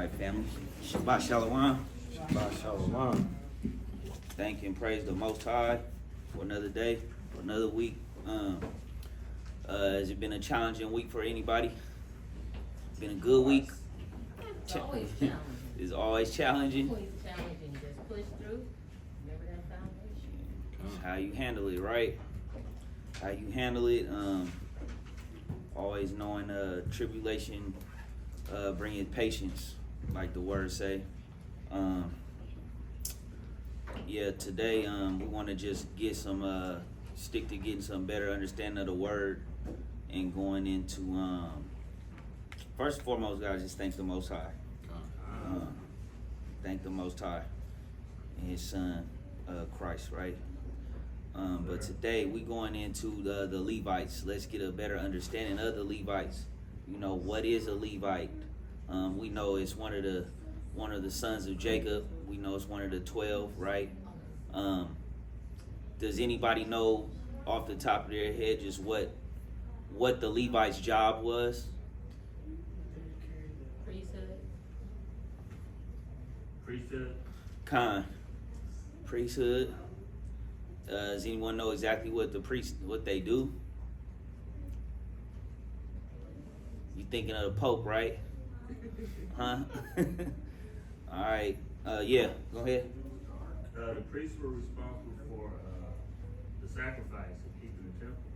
All right, family. Shabbat Shalom. Shabbat Shalom. Thank and praise the Most High for another day, for another week. Has it been a challenging week for anybody? Been a good week? It's always challenging. It's always challenging. Always challenging. Just push through. Remember that foundation. It's how you handle it, right? How you handle it. Always knowing tribulation bringing patience, like the words say. Yeah, today we want to just get some stick to getting some better understanding of the word and going into first and foremost, guys, just thank the Most High. Thank the Most High and His Son Christ, right? But today we going into the Levites. Let's get a better understanding of the Levites. You know, what is a Levite? We know it's one of the sons of Jacob. We know it's one of the 12, right? Does anybody know off the top of their head just what the Levites' job was? Priesthood. Priesthood. Does anyone know exactly what they do? You thinking of the Pope, right? Huh? All right. Yeah, go ahead. The priests were responsible for the sacrifice of keeping the temple.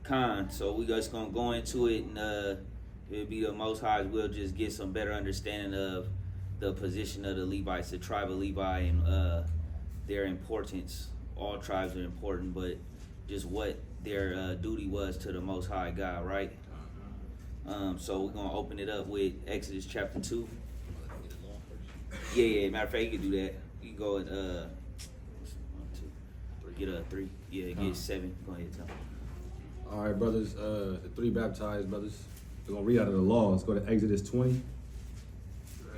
Con. So we just gonna go into it, and it'll be the Most High's will just get some better understanding of the position of the Levites, the tribe of Levi, and their importance. All tribes are important, but just what their duty was to the Most High God, right? So we're gonna open it up with Exodus chapter 2. Yeah. Matter of fact, you can do that. You can go at 1, 2, get a 3. Yeah, get 7. Go ahead, tell me. All right, brothers. The 3 baptized brothers. We're gonna read out of the law. Let's go to Exodus 20.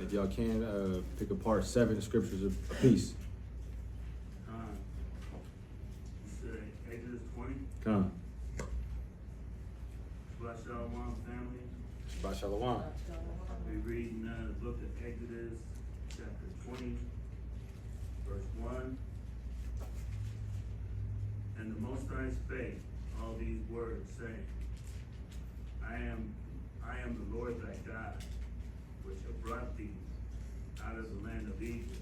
If y'all can, pick apart 7 scriptures apiece. Exodus 20. Come. Shabbat Shalom, family. Shabbat Shalom. We're reading the book of Exodus, chapter 20, verse 1. And the Most High spake all these words, saying, I am the Lord thy God, which have brought thee out of the land of Egypt,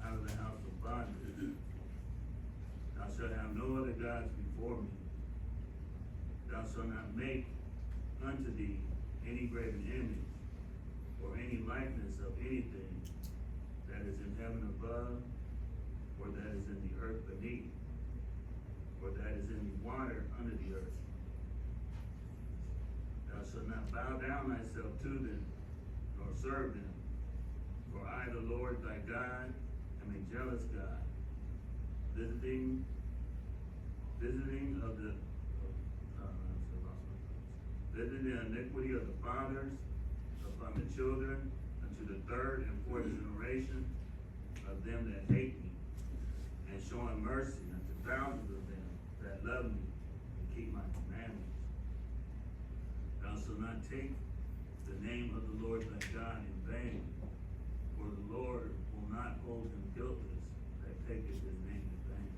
out of the house of bondage. Thou shalt have no other gods before me. Thou shalt not make unto thee any graven image, or any likeness of anything that is in heaven above, or that is in the earth beneath, or that is in the water under the earth. Thou shalt not bow down thyself to them, nor serve them. For I, the Lord thy God, am a jealous God, visiting the iniquity of the fathers upon the children unto the 3rd and 4th generation of them that hate me, and showing mercy unto thousands of them that love me and keep my commandments. Thou shalt not take the name of the Lord thy God in vain, for the Lord will not hold him guiltless that taketh his name in vain.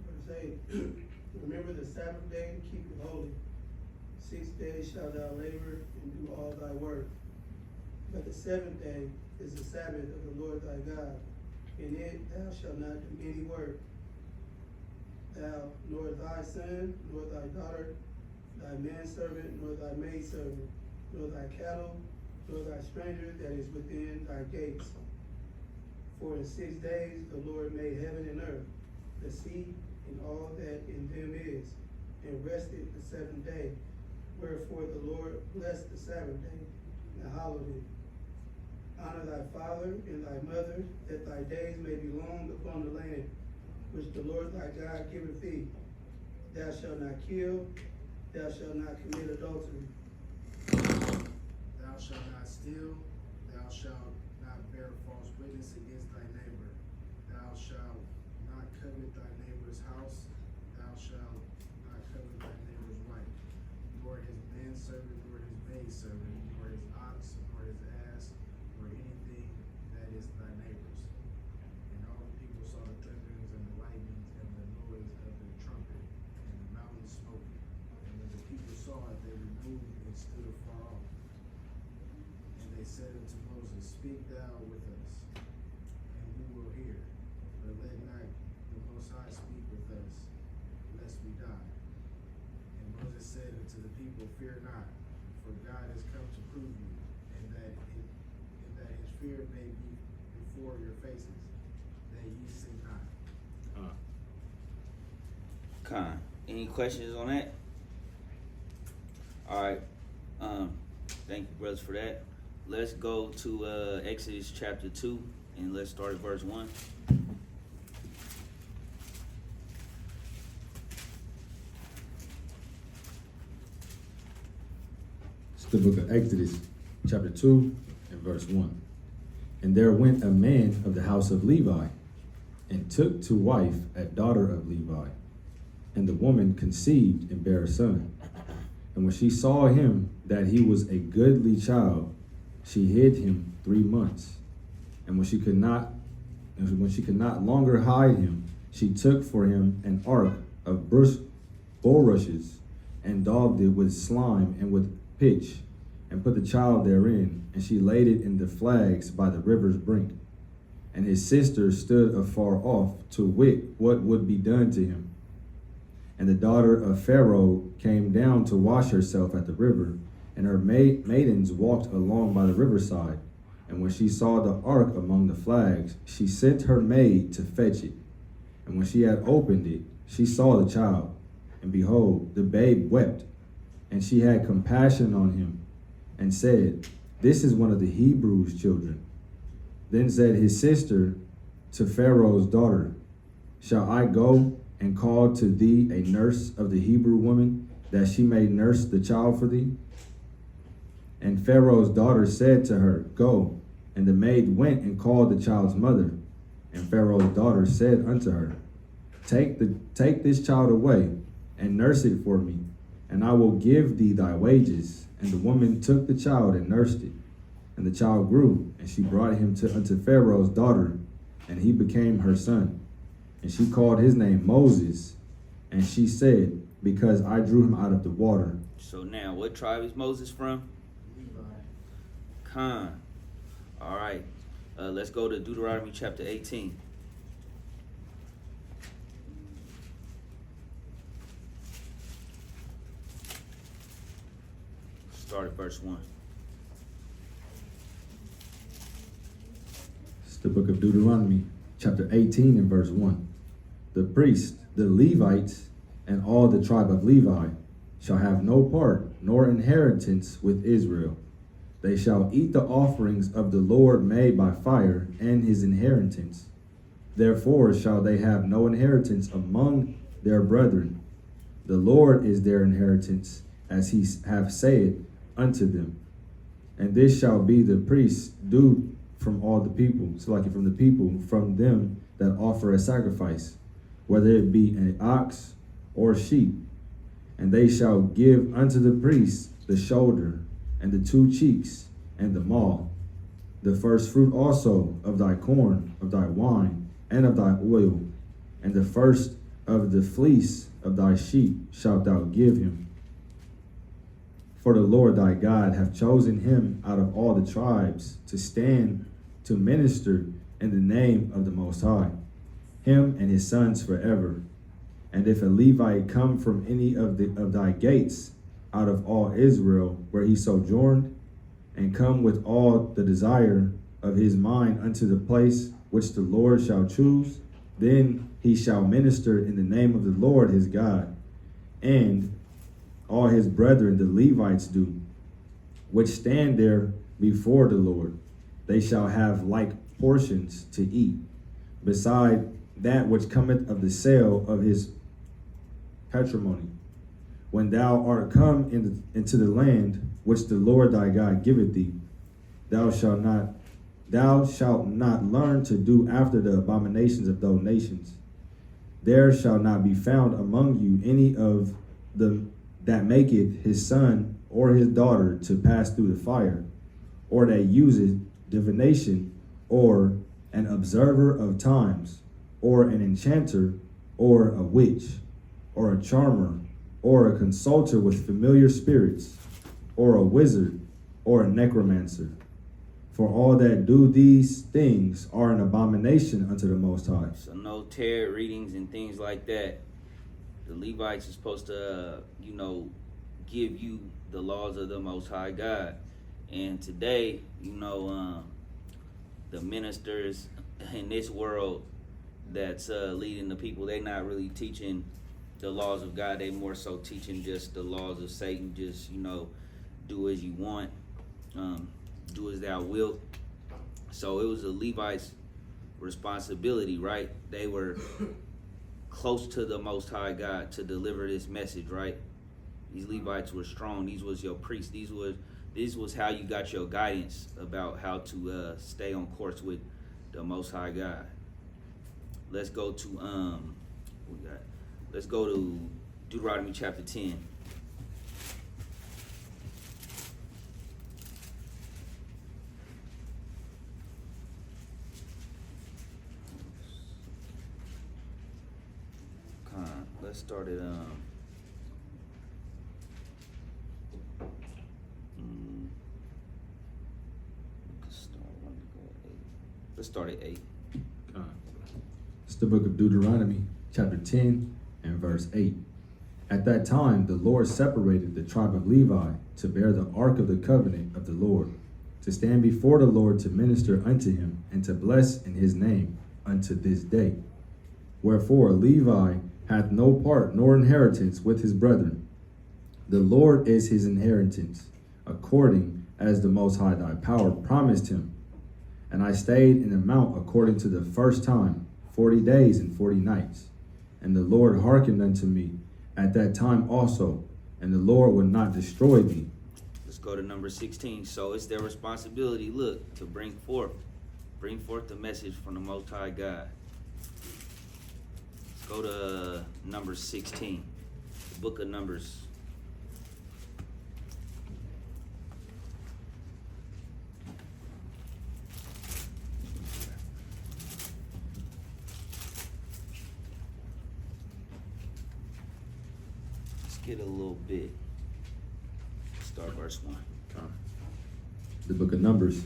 Verse 8, remember the Sabbath day to keep it holy. 6 days shalt thou labor and do all thy work. But the 7th day is the Sabbath of the Lord thy God. In it thou shalt not do any work. Thou, nor thy son, nor thy daughter, thy manservant, nor thy maidservant, nor thy cattle, nor thy stranger that is within thy gates. For in 6 days the Lord made heaven and earth, the sea, and all that in them is, and rested the 7th day. Wherefore the Lord blessed the Sabbath day, and hallowed it. Honor thy father and thy mother, that thy days may be long upon the land, which the Lord thy God giveth thee. Thou shalt not kill, thou shalt not commit adultery. Thou shalt not steal, thou shalt not bear false witness against thy neighbor. Thou shalt not covet thy neighbor's house, thou shalt not covet thy neighbor's wife, nor his manservant, nor his maid maidservant, nor his ox, nor his ass, nor anything that is thy neighbor's. And all the people saw the thunderings and the lightnings and the noise of the trumpet and the mountain smoke. And when the people saw it, they removed and stood afar off. And they said unto Moses, Speak thou with us, and we will hear. But let not the Most High speak with us, lest we die. And Moses said unto the people, Fear not, for God has come to prove you, and that his fear may be before your faces, that ye sin not. Con. Any questions on that? All right. Thank you, brothers, for that. Let's go to Exodus chapter 2, and let's start at verse 1. It's the book of Exodus, chapter 2, and verse 1. And there went a man of the house of Levi, and took to wife a daughter of Levi. And the woman conceived and bare a son. And when she saw him that he was a goodly child, she hid him 3 months. And when she could not longer hide him, she took for him an ark of bulrushes, and daubed it with slime and with pitch, and put the child therein, and she laid it in the flags by the river's brink. And his sister stood afar off to wit what would be done to him. And the daughter of Pharaoh came down to wash herself at the river, and her maidens walked along by the riverside. And when she saw the ark among the flags, she sent her maid to fetch it. And when she had opened it, she saw the child, and behold, the babe wept. And she had compassion on him, and said, This is one of the Hebrews' children. Then said his sister to Pharaoh's daughter, Shall I go and call to thee a nurse of the Hebrew woman, that she may nurse the child for thee? And Pharaoh's daughter said to her, Go. And the maid went and called the child's mother. And Pharaoh's daughter said unto her, Take this child away, and nurse it for me, and I will give thee thy wages. And the woman took the child and nursed it. And the child grew, and she brought him unto Pharaoh's daughter, and he became her son. And she called his name Moses. And she said, Because I drew him out of the water. So now, what tribe is Moses from? Levi. Con. All right. Let's go to Deuteronomy chapter 18. Start at verse 1. It's the book of Deuteronomy, chapter 18 and verse 1. The priests, the Levites, and all the tribe of Levi shall have no part nor inheritance with Israel. They shall eat the offerings of the Lord made by fire and his inheritance. Therefore shall they have no inheritance among their brethren. The Lord is their inheritance, as he hath said unto them. And this shall be the priests due from all the people, from them that offer a sacrifice, whether it be an ox or sheep. And they shall give unto the priests the shoulder, and the 2 cheeks, and the maw. The first fruit also of thy corn, of thy wine, and of thy oil, and the first of the fleece of thy sheep shalt thou give him. For the Lord thy God hath chosen him out of all the tribes to stand to minister in the name of the Most High, him and his sons forever. And if a Levite come from any of thy gates out of all Israel where he sojourned, and come with all the desire of his mind unto the place which the Lord shall choose, then he shall minister in the name of the Lord his God. And all his brethren, the Levites, do, which stand there before the Lord. They shall have like portions to eat, beside that which cometh of the sale of his patrimony. When thou art come into the land which the Lord thy God giveth thee, thou shalt not learn to do after the abominations of those nations. There shall not be found among you any of them that maketh his son or his daughter to pass through the fire, or that useth divination, or an observer of times, or an enchanter, or a witch, or a charmer, or a consulter with familiar spirits, or a wizard, or a necromancer. For all that do these things are an abomination unto the Most High. So no tarot readings and things like that. The Levites are supposed to, give you the laws of the Most High God. And today, the ministers in this world that's leading the people, they not really teaching the laws of God. They more so teaching just the laws of Satan. Just, do as you want, do as thou wilt. So it was the Levites' responsibility, right? They were close to the Most High God to deliver this message, right? These Levites were strong. These was your priests. This was how you got your guidance about how to stay on course with the Most High God. Let's go to let's go to Deuteronomy chapter 10. Let's start at let's start at 8. It's the book of Deuteronomy, chapter 10 and verse 8. At that time, the Lord separated the tribe of Levi to bear the ark of the covenant of the Lord, to stand before the Lord to minister unto him, and to bless in his name unto this day. Wherefore Levi hath no part nor inheritance with his brethren. The Lord is his inheritance, according as the Most High thy power promised him. And I stayed in the mount according to the first time, 40 days and 40 nights. And the Lord hearkened unto me at that time also, and the Lord would not destroy thee. Let's go to number 16. So it's their responsibility, look, to bring forth the message from the Most High God. Let's go to number 16, the book of Numbers. Get a little bit. Start verse 1. The book of Numbers,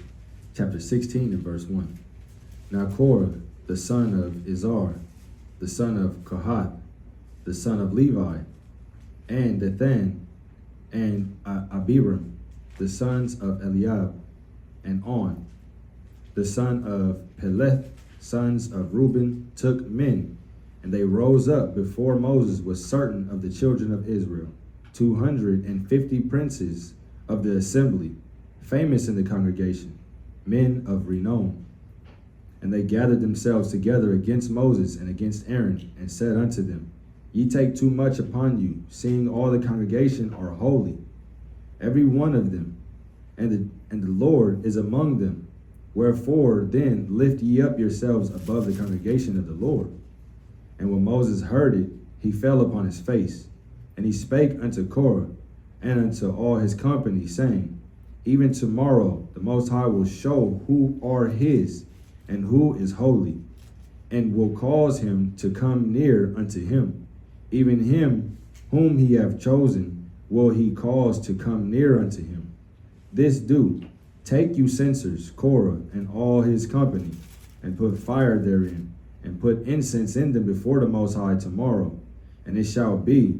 chapter 16 and verse 1. Now Korah, the son of Izhar, the son of Kohath, the son of Levi, and Dathan, and Abiram, the sons of Eliab, and On, the son of Peleth, sons of Reuben, took men, and they rose up before Moses with certain of the children of Israel, 250 princes of the assembly, famous in the congregation, men of renown. And they gathered themselves together against Moses and against Aaron, and said unto them, Ye take too much upon you, seeing all the congregation are holy, every one of them, and the Lord is among them. Wherefore then lift ye up yourselves above the congregation of the Lord. And when Moses heard it, he fell upon his face. And he spake unto Korah and unto all his company, saying, Even tomorrow the Most High will show who are his, and who is holy, and will cause him to come near unto him. Even him whom he hath chosen will he cause to come near unto him. This do, take you censers, Korah and all his company, and put fire therein, and put incense in them before the Most High tomorrow. And it shall be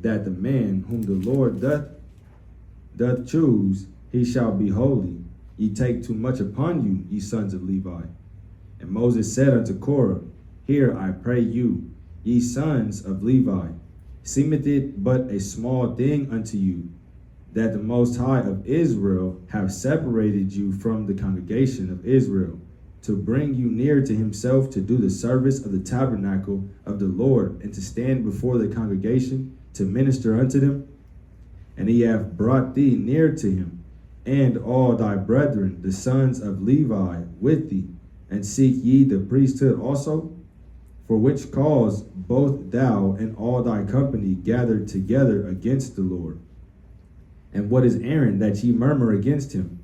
that the man whom the Lord doth choose, he shall be holy. Ye take too much upon you, ye sons of Levi. And Moses said unto Korah, Hear, I pray you, ye sons of Levi, seemeth it but a small thing unto you, that the Most High of Israel have separated you from the congregation of Israel, to bring you near to himself, to do the service of the tabernacle of the Lord, and to stand before the congregation, to minister unto them? And he hath brought thee near to him, and all thy brethren, the sons of Levi, with thee. And seek ye the priesthood also? For which cause both thou and all thy company gathered together against the Lord. And what is Aaron that ye murmur against him?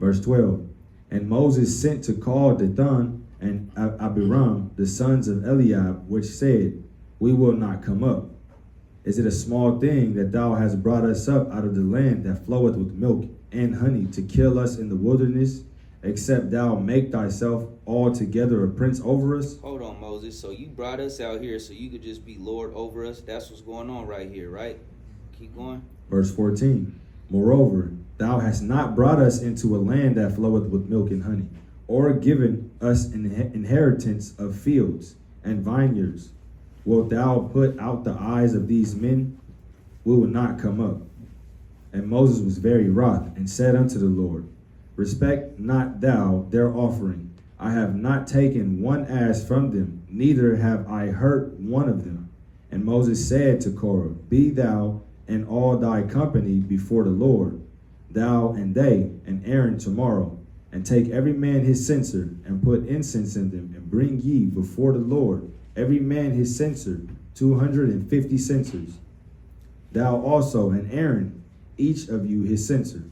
Verse 12. And Moses sent to call Dathan and Abiram, the sons of Eliab, which said, We will not come up. Is it a small thing that thou hast brought us up out of the land that floweth with milk and honey to kill us in the wilderness, except thou make thyself altogether a prince over us? Hold on, Moses. So you brought us out here so you could just be Lord over us? That's what's going on right here, right? Keep going. Verse 14. Moreover, thou hast not brought us into a land that floweth with milk and honey, or given us an inheritance of fields and vineyards. Wilt thou put out the eyes of these men? We will not come up. And Moses was very wroth, and said unto the Lord, Respect not thou their offering. I have not taken one ass from them, neither have I hurt one of them. And Moses said to Korah, Be thou and all thy company before the Lord, thou and they, and Aaron tomorrow, and take every man his censer, and put incense in them, and bring ye before the Lord every man his censer, 250 censers. Thou also and Aaron, each of you his censer.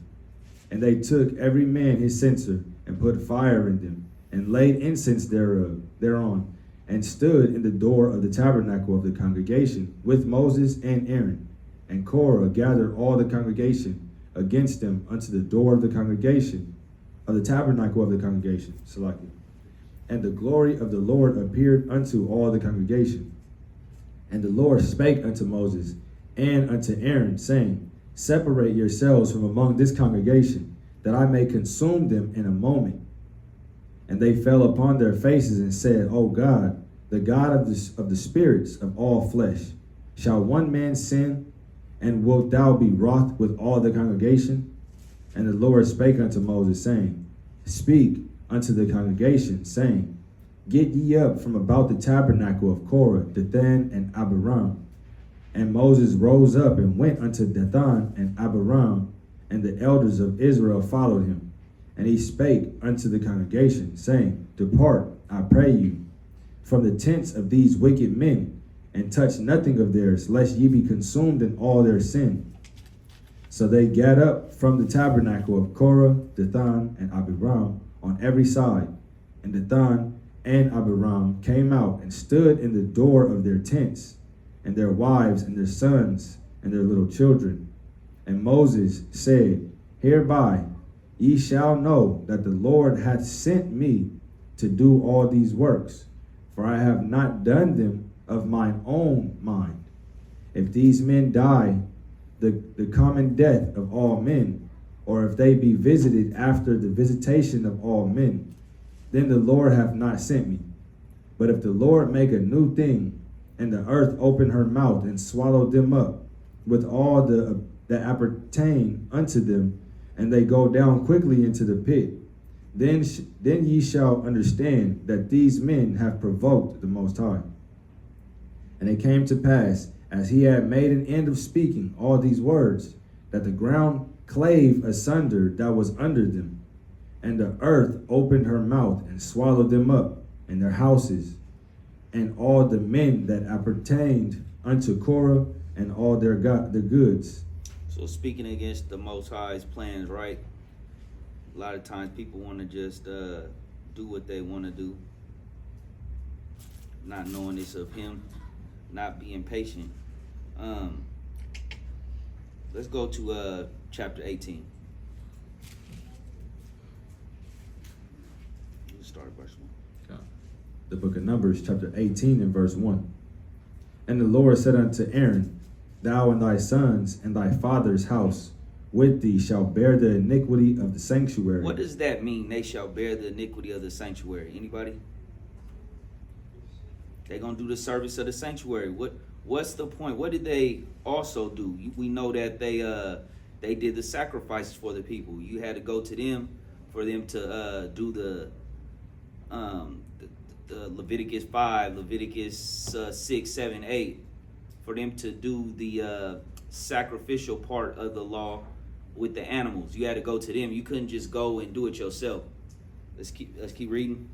And they took every man his censer, and put fire in them, and laid incense thereon, and stood in the door of the tabernacle of the congregation with Moses and Aaron. And Korah gathered all the congregation against them unto the door of the congregation, of the tabernacle of the congregation. Selachia. And the glory of the Lord appeared unto all the congregation. And the Lord spake unto Moses and unto Aaron, saying, Separate yourselves from among this congregation, that I may consume them in a moment. And they fell upon their faces and said, O God, the God of the spirits of all flesh, shall one man sin, and wilt thou be wroth with all the congregation? And the Lord spake unto Moses, saying, Speak unto the congregation, saying, Get ye up from about the tabernacle of Korah, Dathan, and Abiram. And Moses rose up and went unto Dathan and Abiram, and the elders of Israel followed him. And he spake unto the congregation, saying, Depart, I pray you, from the tents of these wicked men, and touch nothing of theirs, lest ye be consumed in all their sin. So they gat up from the tabernacle of Korah, Dathan, and Abiram on every side. And Dathan and Abiram came out and stood in the door of their tents, and their wives and their sons and their little children. And Moses said, Hereby ye shall know that the Lord hath sent me to do all these works, for I have not done them of mine own mind. If these men die the common death of all men, or if they be visited after the visitation of all men, then the Lord hath not sent me. But if the Lord make a new thing, and the earth open her mouth and swallow them up with all that appertain unto them, and they go down quickly into the pit, then ye shall understand that these men have provoked the Most High. And it came to pass, as he had made an end of speaking all these words, that the ground clave asunder that was under them, and the earth opened her mouth and swallowed them up, and their houses, and all the men that appertained unto Korah, and all their goods. So speaking against the Most High's plans, right? A lot of times people want to just do what they want to do, not knowing it's of him, not being patient. Let's go to chapter 18. Let's start verse 1. The book of Numbers, chapter 18 and verse 1. And the Lord said unto Aaron, Thou and thy sons and thy father's house with thee shall bear the iniquity of the sanctuary. What does that mean? They shall bear the iniquity of the sanctuary. Anybody? They're gonna do the service of the sanctuary. What's the point? What did they also do? We know that they did the sacrifices for the people. You had to go to them for them to do the Leviticus 5, Leviticus 6, 7, 8, for them to do the sacrificial part of the law with the animals. You had to go to them. You couldn't just go and do it yourself. Let's keep reading.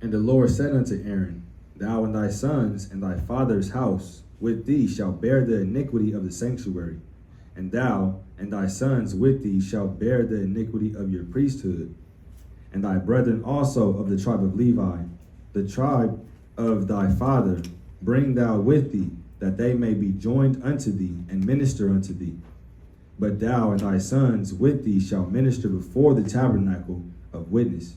And the Lord said unto Aaron, Thou and thy sons and thy father's house with thee shall bear the iniquity of the sanctuary. And thou and thy sons with thee shall bear the iniquity of your priesthood. And thy brethren also of the tribe of Levi, the tribe of thy father, bring thou with thee, that they may be joined unto thee and minister unto thee. But thou and thy sons with thee shall minister before the tabernacle of witness.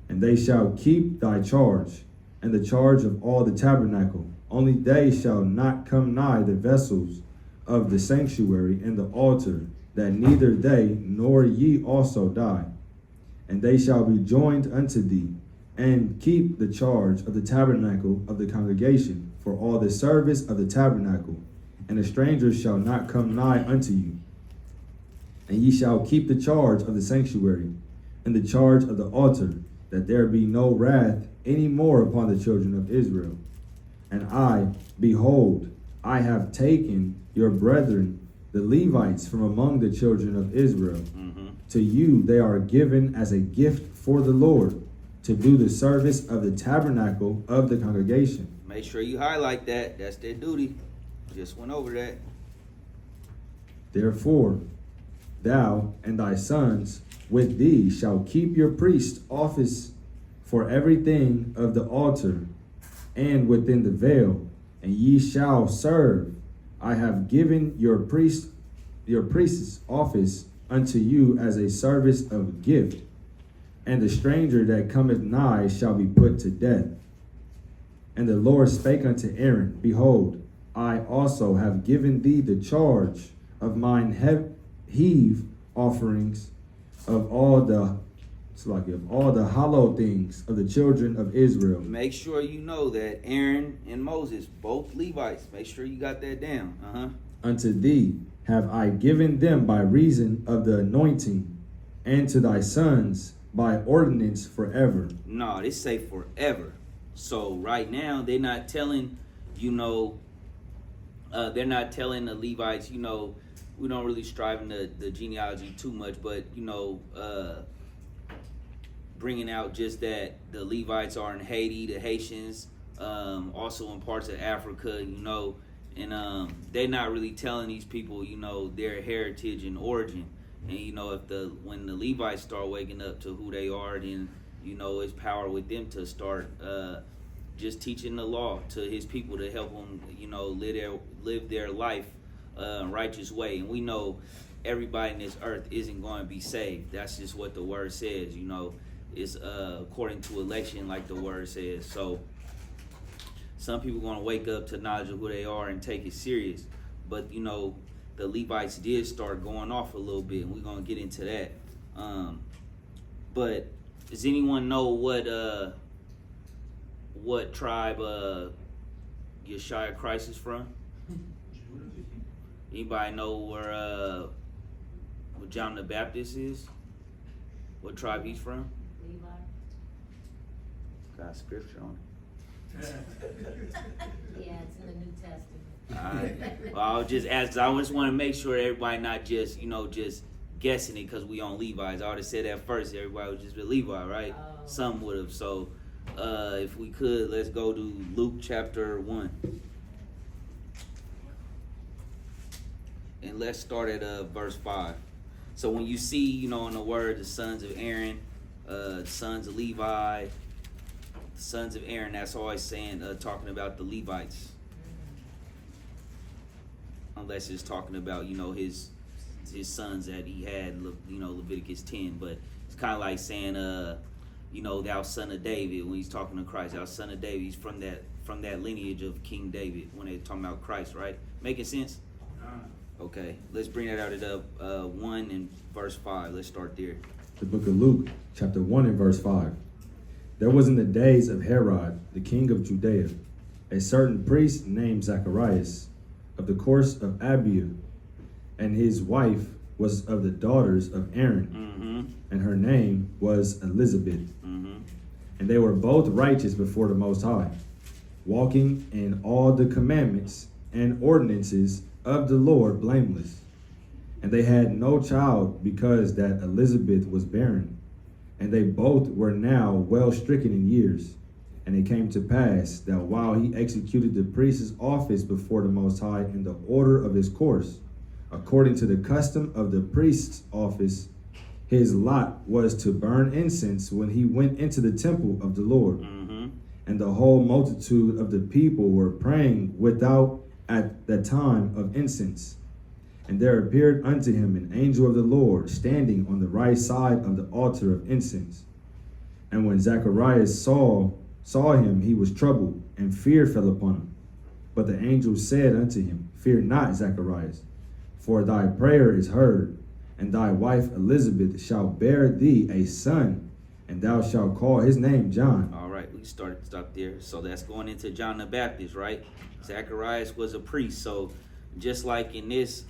And they shall keep thy charge, and the charge of all the tabernacle. Only they shall not come nigh the vessels of the sanctuary and the altar, that neither they nor ye also die. And they shall be joined unto thee, and keep the charge of the tabernacle of the congregation for all the service of the tabernacle. And a stranger shall not come nigh unto you. And ye shall keep the charge of the sanctuary, and the charge of the altar, that there be no wrath any more upon the children of Israel. And I, behold, I have taken your brethren, the Levites, from among the children of Israel. To you they are given as a gift for the Lord, to do the service of the tabernacle of the congregation. Make sure you highlight that. That's their duty. Just went over that. Therefore, thou and thy sons with thee shall keep your priest office for everything of the altar and within the veil, and ye shall serve. I have given your priest's office unto you as a service of gift, and the stranger that cometh nigh shall be put to death. And the Lord spake unto Aaron, Behold, I also have given thee the charge of mine heave offerings of all the hollow things of the children of Israel. Make sure you know that Aaron and Moses, both Levites, make sure you got that down. Unto thee have I given them by reason of the anointing, and to thy sons by ordinance forever. No, they say forever. So right now they're not telling, they're not telling the Levites, we don't really strive in the genealogy too much, but bringing out just that the Levites are in Haiti, the Haitians, also in parts of Africa, and they're not really telling these people, their heritage and origin. And when the Levites start waking up to who they are, then it's power with them to start just teaching the law to his people to help them, live their life righteous way. And we know everybody in this earth isn't going to be saved. That's just what the word says. It's according to election, like the word says. So some people are going to wake up to knowledge of who they are and take it serious. But the Levites did start going off a little bit, and we're going to get into that. But does anyone know what tribe Yeshua Christ is from? Anybody know where what John the Baptist is? What tribe he's from? Levi. Got scripture on it. Yeah, it's in the New Testament. Alright. Well, I just want to make sure everybody not just just guessing it because we on Levi's. I would have said that first. Everybody would just be Levi, right? Oh. Some would have. So if we could, let's go to Luke chapter 1. And let's start at verse 5. So when you see, in the word, the sons of Aaron, the sons of Levi, the sons of Aaron, that's always saying, talking about the Levites. Unless it's talking about, his sons that he had, Leviticus 10. But it's kind of like saying, thou son of David, when he's talking to Christ, thou son of David, he's from that lineage of King David when they're talking about Christ, right? Making sense? Okay, let's bring that out at 1 and verse 5. Let's start there. The book of Luke, chapter 1 and verse 5. There was in the days of Herod, the king of Judea, a certain priest named Zacharias, of the course of Abia, and his wife was of the daughters of Aaron, and her name was Elizabeth. And they were both righteous before the Most High, walking in all the commandments and ordinances of the Lord blameless. And they had no child because that Elizabeth was barren, and they both were now well stricken in years. And it came to pass that while he executed the priest's office before the Most High in the order of his course, according to the custom of the priest's office, his lot was to burn incense when he went into the temple of the Lord. And the whole multitude of the people were praying without at the time of incense. And there appeared unto him an angel of the Lord, standing on the right side of the altar of incense. And when Zacharias saw him, he was troubled, and fear fell upon him. But the angel said unto him, Fear not, Zacharias, for thy prayer is heard, and thy wife Elizabeth shall bear thee a son, and thou shalt call his name John. All right, we stop there. So that's going into John the Baptist, right? Zacharias was a priest. So just like in this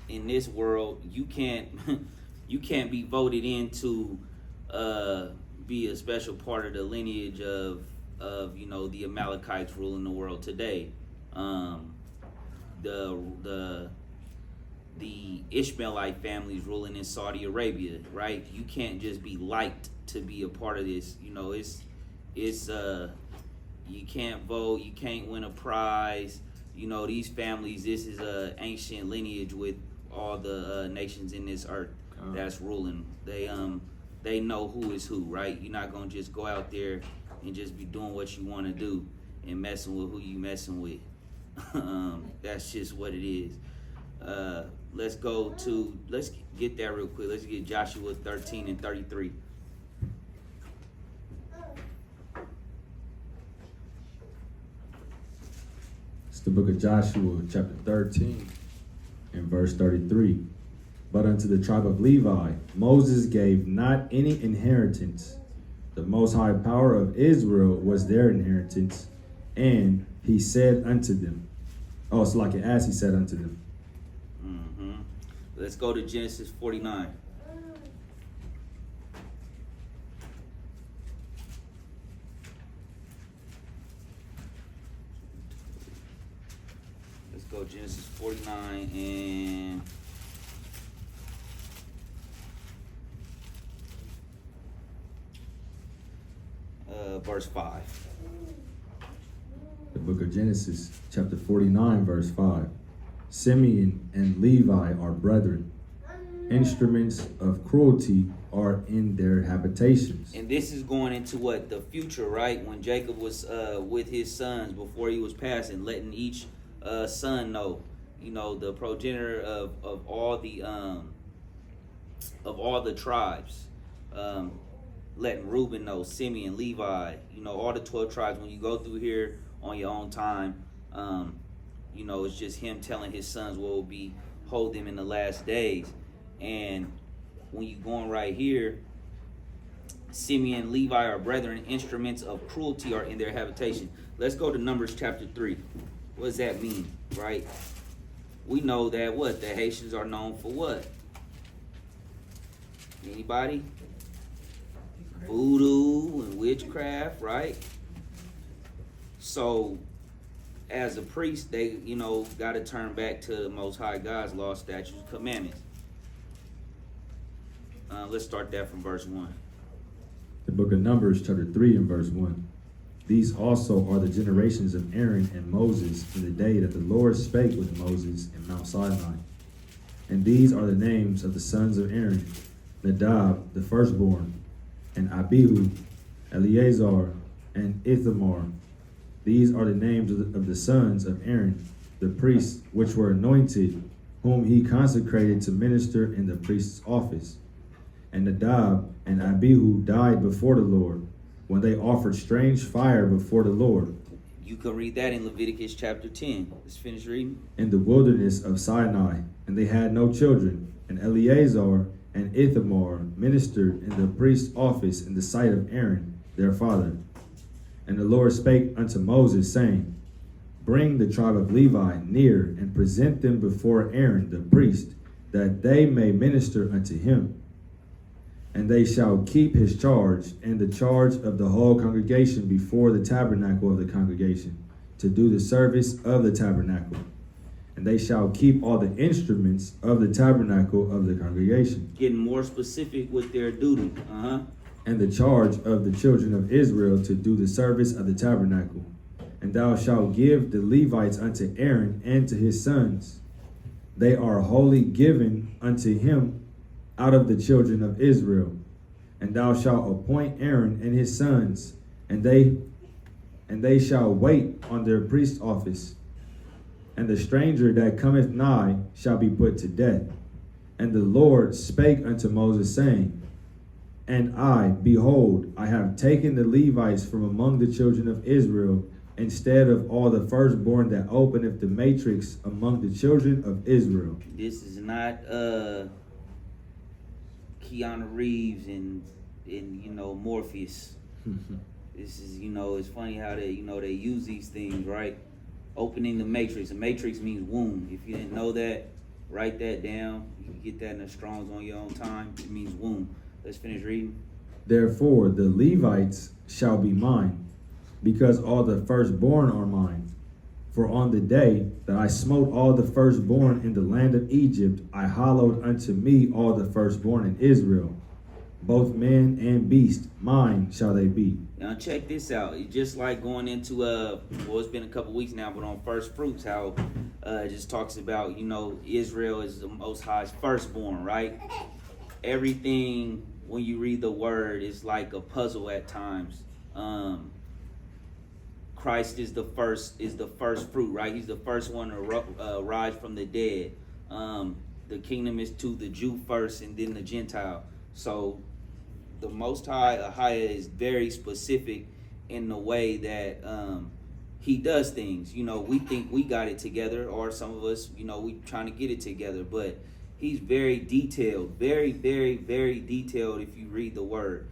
world, you can't be voted in to be a special part of the lineage of the Amalekites ruling the world today. The Ishmaelite families ruling in Saudi Arabia, right? You can't just be liked to be a part of this. You can't vote, you can't win a prize. These families, this is a ancient lineage with all the nations in this earth that's ruling. They know who is who, right? You're not gonna just go out there and just be doing what you want to do and messing with who you messing with. That's just what it is. Let's get that real quick. Let's get Joshua 13 and 33. It's the book of Joshua, chapter 13, and verse 33. But unto the tribe of Levi, Moses gave not any inheritance. The most high power of Israel was their inheritance. And he said unto them, it's like as he said unto them. Let's go to Genesis 49. Let's go Genesis 49 and verse 5. The book of Genesis, chapter 49, verse 5. Simeon and Levi are brethren. Instruments of cruelty are in their habitations. And this is going into what? The future, right? When Jacob was with his sons before he was passing, letting each son know, the progenitor of all the tribes. Letting Reuben know, Simeon, Levi, all the 12 tribes. When you go through here on your own time, it's just him telling his sons what will be hold them in the last days. And when you going right here, Simeon, Levi are brethren, instruments of cruelty are in their habitation. Let's go to Numbers chapter 3. What does that mean, right? We know that the Haitians are known for what? Anybody? Voodoo and witchcraft, right? So as a priest, they, got to turn back to the Most High God's law, statutes, commandments. Let's start that from verse 1. The book of Numbers, chapter 3, and verse 1. These also are the generations of Aaron and Moses in the day that the Lord spake with Moses in Mount Sinai. And these are the names of the sons of Aaron: Nadab, the firstborn, and Abihu, Eleazar, and Ithamar. These are the names of the sons of Aaron, the priests, which were anointed, whom he consecrated to minister in the priest's office. And Nadab and Abihu died before the Lord, when they offered strange fire before the Lord. You can read that in Leviticus chapter 10. Let's finish reading. In the wilderness of Sinai, and they had no children. And Eleazar and Ithamar ministered in the priest's office in the sight of Aaron, their father. And the Lord spake unto Moses, saying, Bring the tribe of Levi near, and present them before Aaron the priest, that they may minister unto him. And they shall keep his charge, and the charge of the whole congregation before the tabernacle of the congregation, to do the service of the tabernacle. And they shall keep all the instruments of the tabernacle of the congregation. Getting more specific with their duty. And the charge of the children of Israel to do the service of the tabernacle. And thou shalt give the Levites unto Aaron and to his sons. they are wholly given unto him out of the children of Israel. And thou shalt appoint Aaron and his sons, and they shall wait on their priest's office. And the stranger that cometh nigh shall be put to death. And the Lord spake unto Moses, saying, And I, behold, I have taken the Levites from among the children of Israel, instead of all the firstborn that openeth the matrix among the children of Israel. This is not Keanu Reeves and Morpheus. This is, it's funny how they they use these things, right? Opening the matrix. The matrix means womb. If you didn't know that, write that down. You can get that in the Strong's on your own time. It means womb. Let's finish reading. Therefore the Levites shall be mine, because all the firstborn are mine. For on the day that I smote all the firstborn in the land of Egypt, I hallowed unto me all the firstborn in Israel. Both man and beast, mine shall they be. Now check this out. It's just like going into it's been a couple weeks now, but on first fruits, how it just talks about, Israel is the Most High's firstborn, right? Everything when you read the word is like a puzzle at times. Christ is the first fruit, right? He's the first one to rise from the dead. The kingdom is to the Jew first and then the Gentile. So the Most High, Ahia, is very specific in the way that he does things. We think we got it together, or some of us, we trying to get it together, but he's very detailed, very, very, very detailed if you read the word.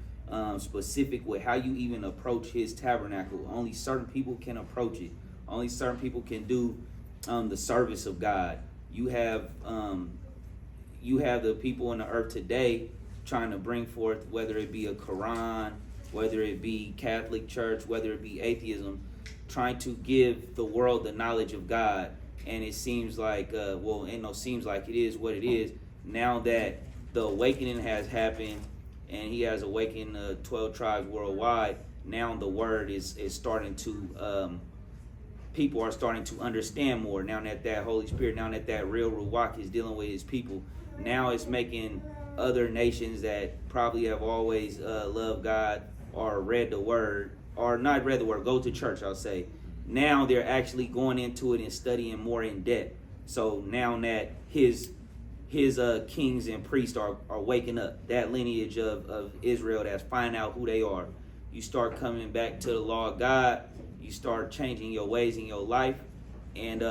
Specific with how you even approach his tabernacle. Only certain people can approach it. Only certain people can do the service of God. You have the people on the earth today trying to bring forth, whether it be a Quran, whether it be Catholic Church, whether it be atheism, trying to give the world the knowledge of God. And it seems like, seems like it is what it is. Now that the awakening has happened, and he has awakened the 12 tribes worldwide, now the word is starting to, people are starting to understand more. Now that Holy Spirit, now that real Ruach is dealing with his people, now it's making other nations that probably have always loved God or read the word, or not read the word, go to church, I'll say. Now they're actually going into it and studying more in depth. So now that his kings and priests are waking up, that lineage of Israel that's finding out who they are, you start coming back to the law of God, you start changing your ways in your life, and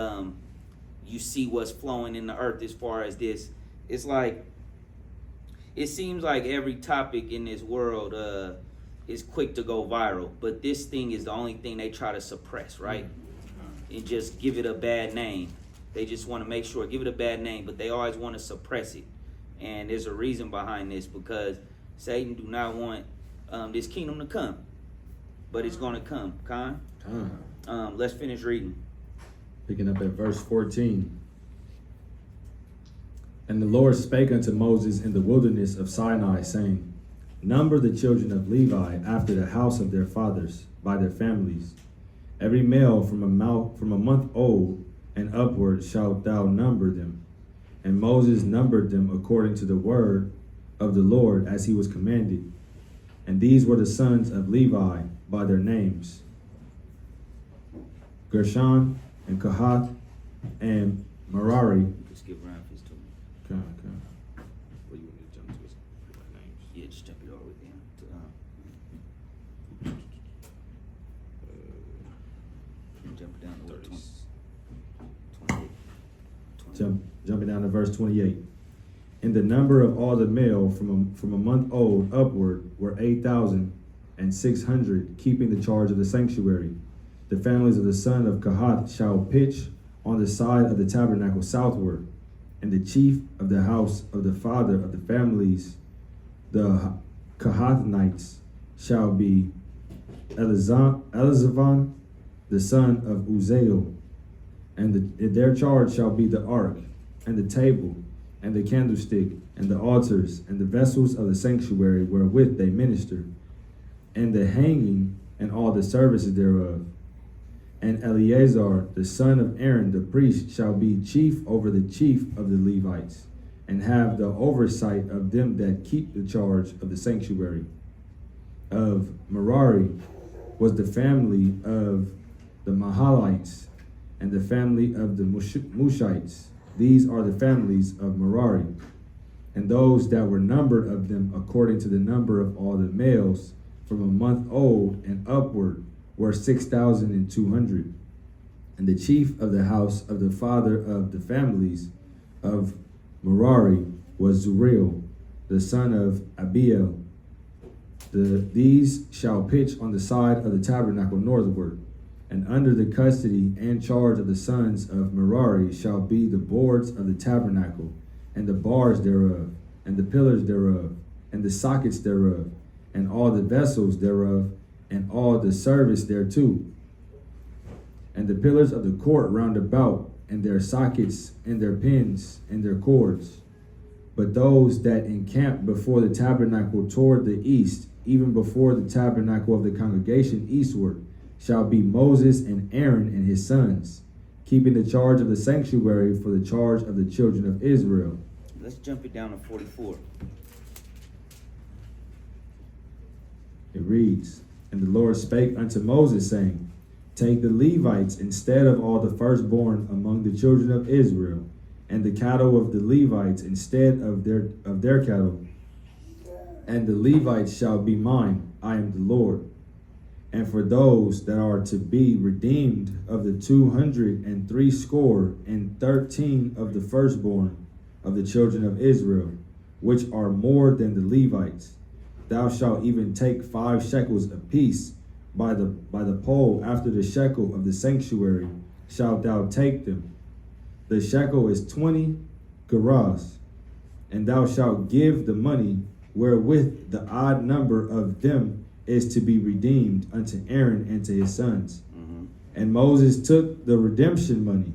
you see what's flowing in the earth as far as this. It's like, it seems like every topic in this world is quick to go viral, but this thing is the only thing they try to suppress, right? And just give it a bad name. They just want to make sure, give it a bad name, but they always want to suppress it. And there's a reason behind this, because Satan do not want this kingdom to come, but it's going to come. Let's finish reading. Picking up at verse 14. And the Lord spake unto Moses in the wilderness of Sinai, saying, Number the children of Levi after the house of their fathers, by their families. Every male from a month old and upward shalt thou number them. And Moses numbered them according to the word of the Lord as he was commanded. And these were the sons of Levi by their names: Gershon and Kohath and Merari. Just skip around if it's too much. Okay. What you want me to jump to? Names. Yeah, just jump it all the way down to jump it down to what, 20, 28. Jumping down to verse 28. And the number of all the male from a month old upward were 8,600, keeping the charge of the sanctuary. The families of the son of Kohath shall pitch on the side of the tabernacle southward, and the chief of the house of the father of the families, the Kohathites, shall be Elizaphan, the son of Uzziel, and their charge shall be the ark, and the table, and the candlestick, and the altars, and the vessels of the sanctuary wherewith they minister, and the hanging, and all the services thereof. And Eleazar, the son of Aaron, the priest, shall be chief over the chief of the Levites, and have the oversight of them that keep the charge of the sanctuary. Of Merari was the family of the Mahalites, and the family of the Mushites. These are the families of Merari. And those that were numbered of them according to the number of all the males from a month old and upward were 6,200. And the chief of the house of the father of the families of Merari was Zuriel, the son of Abiel. These shall pitch on the side of the tabernacle northward, and under the custody and charge of the sons of Merari shall be the boards of the tabernacle, and the bars thereof, and the pillars thereof, and the sockets thereof, and all the vessels thereof, and all the service thereto, and the pillars of the court round about, and their sockets, and their pins, and their cords. But those that encamp before the tabernacle toward the east, even before the tabernacle of the congregation eastward, shall be Moses and Aaron and his sons, keeping the charge of the sanctuary for the charge of the children of Israel. Let's jump it down to 44. It reads, And the Lord spake unto Moses, saying, Take the Levites instead of all the firstborn among the children of Israel, and the cattle of the Levites instead of their cattle. And the Levites shall be mine, I am the Lord. And for those that are to be redeemed of the 213 of the firstborn of the children of Israel, which are more than the Levites, thou shalt even take 5 shekels apiece by the pole after the shekel of the sanctuary shalt thou take them. The shekel is 20 gerahs, and thou shalt give the money wherewith the odd number of them is to be redeemed unto Aaron and to his sons. And Moses took the redemption money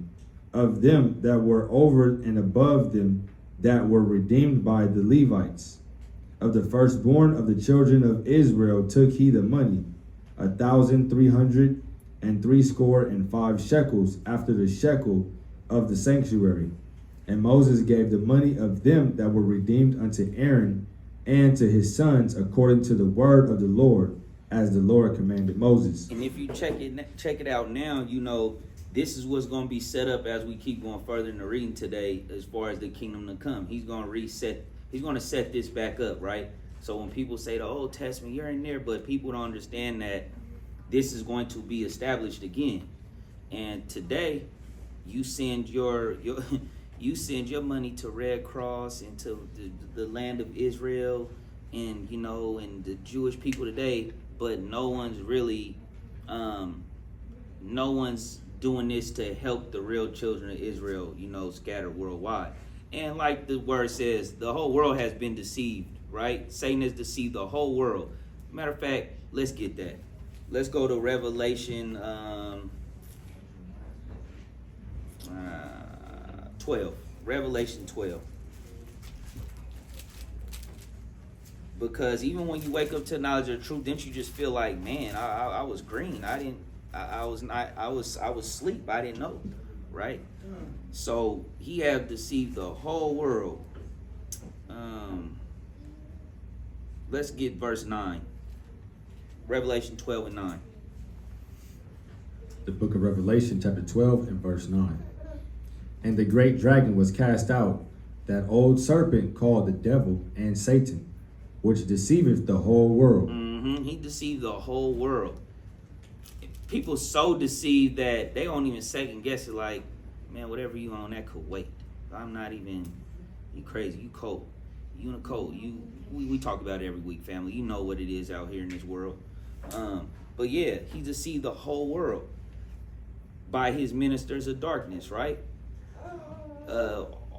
of them that were over and above them that were redeemed by the Levites. Of the firstborn of the children of Israel took he the money, 1,365 shekels after the shekel of the sanctuary. And Moses gave the money of them that were redeemed unto Aaron and to his sons according to the word of the Lord, as the Lord commanded Moses. And if you check it out now, you know this is what's going to be set up as we keep going further in the reading today, as far as the kingdom to come. He's going to reset. He's going to set this back up, right? So when people say the Old Testament, you're in there, but people don't understand that this is going to be established again. And today, you send your you send your money to Red Cross and to the land of Israel, and and the Jewish people today, but no one's really no one's doing this to help the real children of Israel, scattered worldwide. And like the word says, the whole world has been deceived, right? Satan has deceived the whole world. Matter of fact, let's get that. Let's go to Revelation 12. Revelation 12. Because even when you wake up to knowledge of the truth, didn't you just feel like, man, I was green. I was asleep. I didn't know, right? So he have deceived the whole world. Let's get verse 9. Revelation 12 and 9. The book of Revelation, chapter 12 and verse 9. And the great dragon was cast out, that old serpent called the devil and Satan, which deceiveth the whole world. He deceived the whole world. People so deceived that they don't even second guess it. Like, man, whatever you on, that could wait. I'm not even. You crazy? You cold? You in a cold? We talk about it every week, family. You know what it is out here in this world. But yeah, he deceived the whole world by his ministers of darkness, right?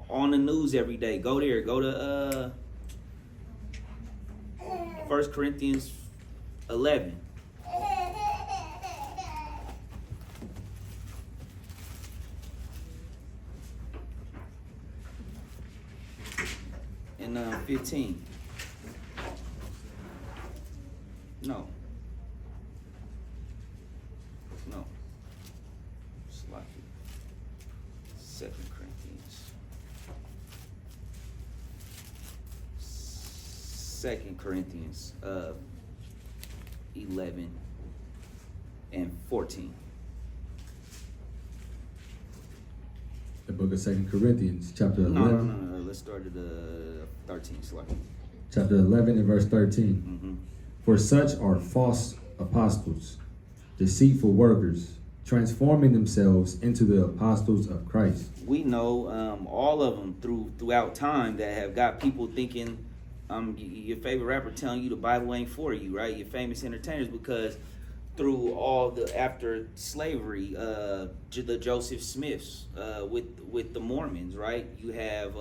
On the news every day. Go there. Go to 1 Corinthians 11. And 15. No. 2 Corinthians 11 and 14. The book of 2 Corinthians, chapter 11. No. Let's start at 13. Slide. Chapter 11 and verse 13. Mm-hmm. For such are false apostles, deceitful workers, transforming themselves into the apostles of Christ. We know all of them throughout time that have got people thinking your favorite rapper telling you the Bible ain't for you, right? Your famous entertainers, because through all the after slavery, the Joseph Smiths with the Mormons, right? You have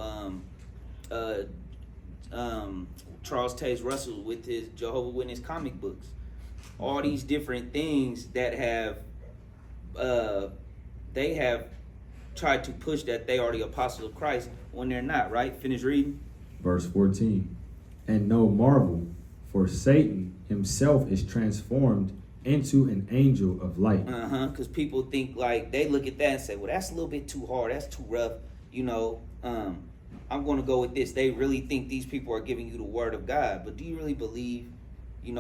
Charles Taze Russell with his Jehovah Witness comic books. All these different things that have they have tried to push that they are the apostles of Christ when they're not, right? Finish reading. Verse 14. And no marvel, for Satan himself is transformed into an angel of light. Because people think, like, they look at that and say, well, that's a little bit too hard, that's too rough, I'm going to go with this. They really think these people are giving you the word of God, but do you really believe, do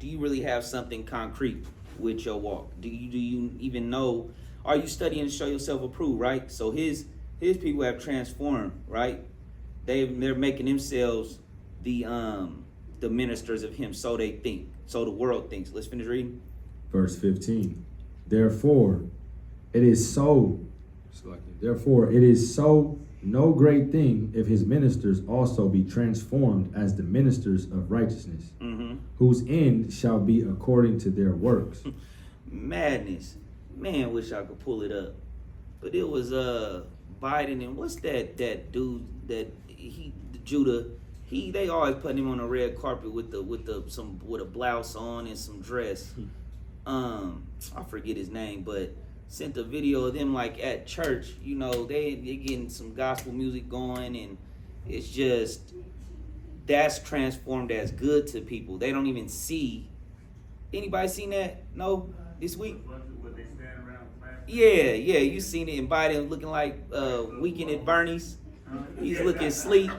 you really have something concrete with your walk? Do you even know? Are you studying to show yourself approved, right? So his people have transformed, right? They're making themselves the ministers of him, so they think, so the world thinks. Let's finish reading. Verse 15. Therefore it is so no great thing if his ministers also be transformed as the ministers of righteousness, whose end shall be according to their works. Madness. Man, wish I could pull it up. But it was Biden and what's that dude that Judah. They always put him on a red carpet with a blouse on and some dress. I forget his name, but sent a video of them like at church. They getting some gospel music going, and it's just that's transformed as good to people. They don't even see. Anybody seen that? No, this week. What they stand around clapping? Yeah, you seen it. And Biden looking like Weekend at Bernie's. He's looking sleep.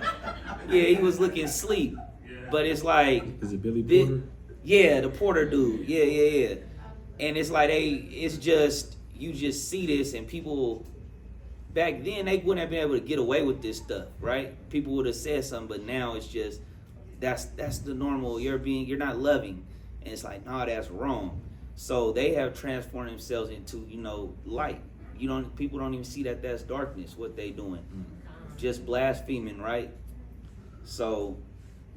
Yeah, he was looking sleep. But it's like, is it Billy Porter? Yeah, the Porter dude. Yeah. And it's like you just see this, and people back then they wouldn't have been able to get away with this stuff, right? People would have said something, but now it's just that's the normal. You're not loving, and it's like, no, that's wrong. So they have transformed themselves into light. People don't even see that that's darkness. What they doing, just blaspheming, right? So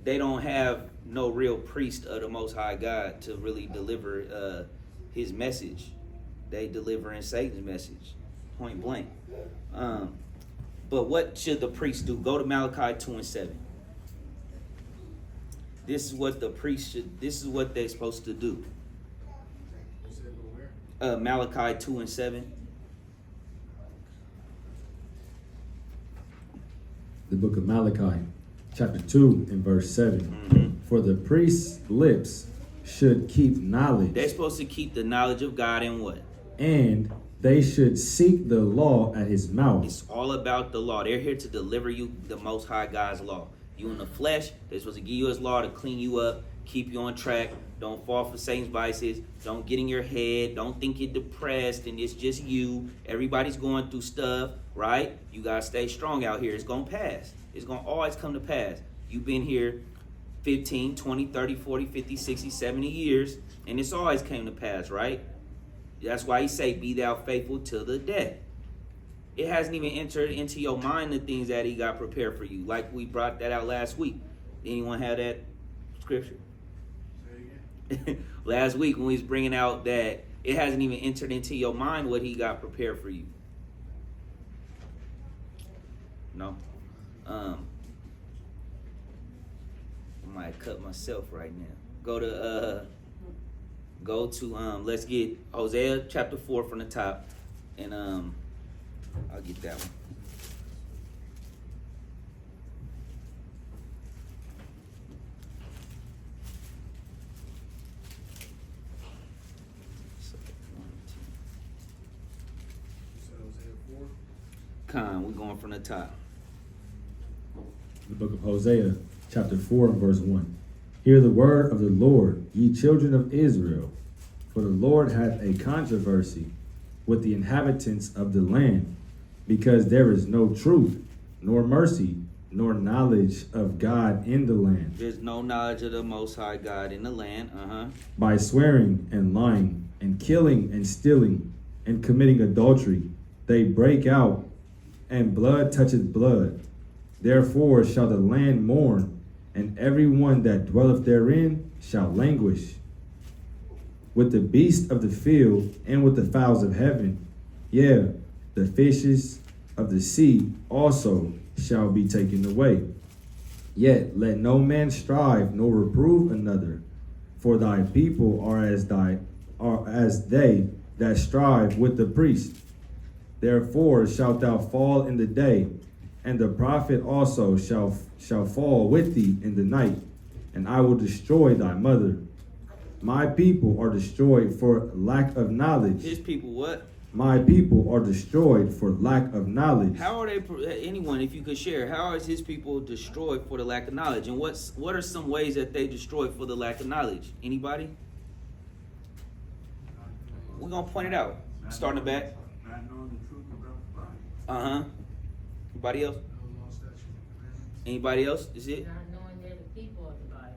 they don't have no real priest of the Most High God to really deliver his message. They delivering Satan's message, point blank. But what should the priest do? Go to Malachi 2 and 7. This is what the priest should. This is what they're supposed to do. Malachi 2 and 7. The book of Malachi, chapter 2 and verse 7. For the priest's lips should keep knowledge. They're supposed to keep the knowledge of God in what? And they should seek the law at his mouth. It's all about the law. They're here to deliver you the Most High God's law. You in the flesh, they're supposed to give you his law to clean you up, keep you on track. Don't fall for Satan's vices. Don't get in your head. Don't think you're depressed and it's just you. Everybody's going through stuff, right? You got to stay strong out here. It's going to pass. It's going to always come to pass. You've been here 15, 20, 30, 40, 50, 60, 70 years, and it's always came to pass, right? That's why he say, be thou faithful till the death. It hasn't even entered into your mind the things that he got prepared for you. Like we brought that out last week. Anyone have that scripture? Last week when we was bringing out that it hasn't even entered into your mind what he got prepared for you. No? I might cut myself right now. Go to let's get Hosea chapter 4 from the top, and I'll get that one. We're going from the top. The book of Hosea, chapter 4 and verse 1. Hear the word of the Lord, ye children of Israel. For the Lord hath a controversy with the inhabitants of the land, because there is no truth, nor mercy, nor knowledge of God in the land. There's no knowledge of the Most High God in the land. By swearing and lying, and killing and stealing, and committing adultery, they break out, and blood toucheth blood. Therefore shall the land mourn, and every one that dwelleth therein shall languish. With the beasts of the field, and with the fowls of heaven, yea, the fishes of the sea also shall be taken away. Yet let no man strive nor reprove another, for thy people are as they that strive with the priest. Therefore shalt thou fall in the day, and the prophet also shall fall with thee in the night, and I will destroy thy mother. My people are destroyed for lack of knowledge. His people what? My people are destroyed for lack of knowledge. How are they, anyone, if you could share, how is his people destroyed for the lack of knowledge? And what are some ways that they destroyed for the lack of knowledge? Anybody? We're going to point it out. Starting the back. Not knowing the truth about the Bible. Anybody else? No law, statutes, and commandments. Anybody else? Is it? Not knowing they're the people of the Bible.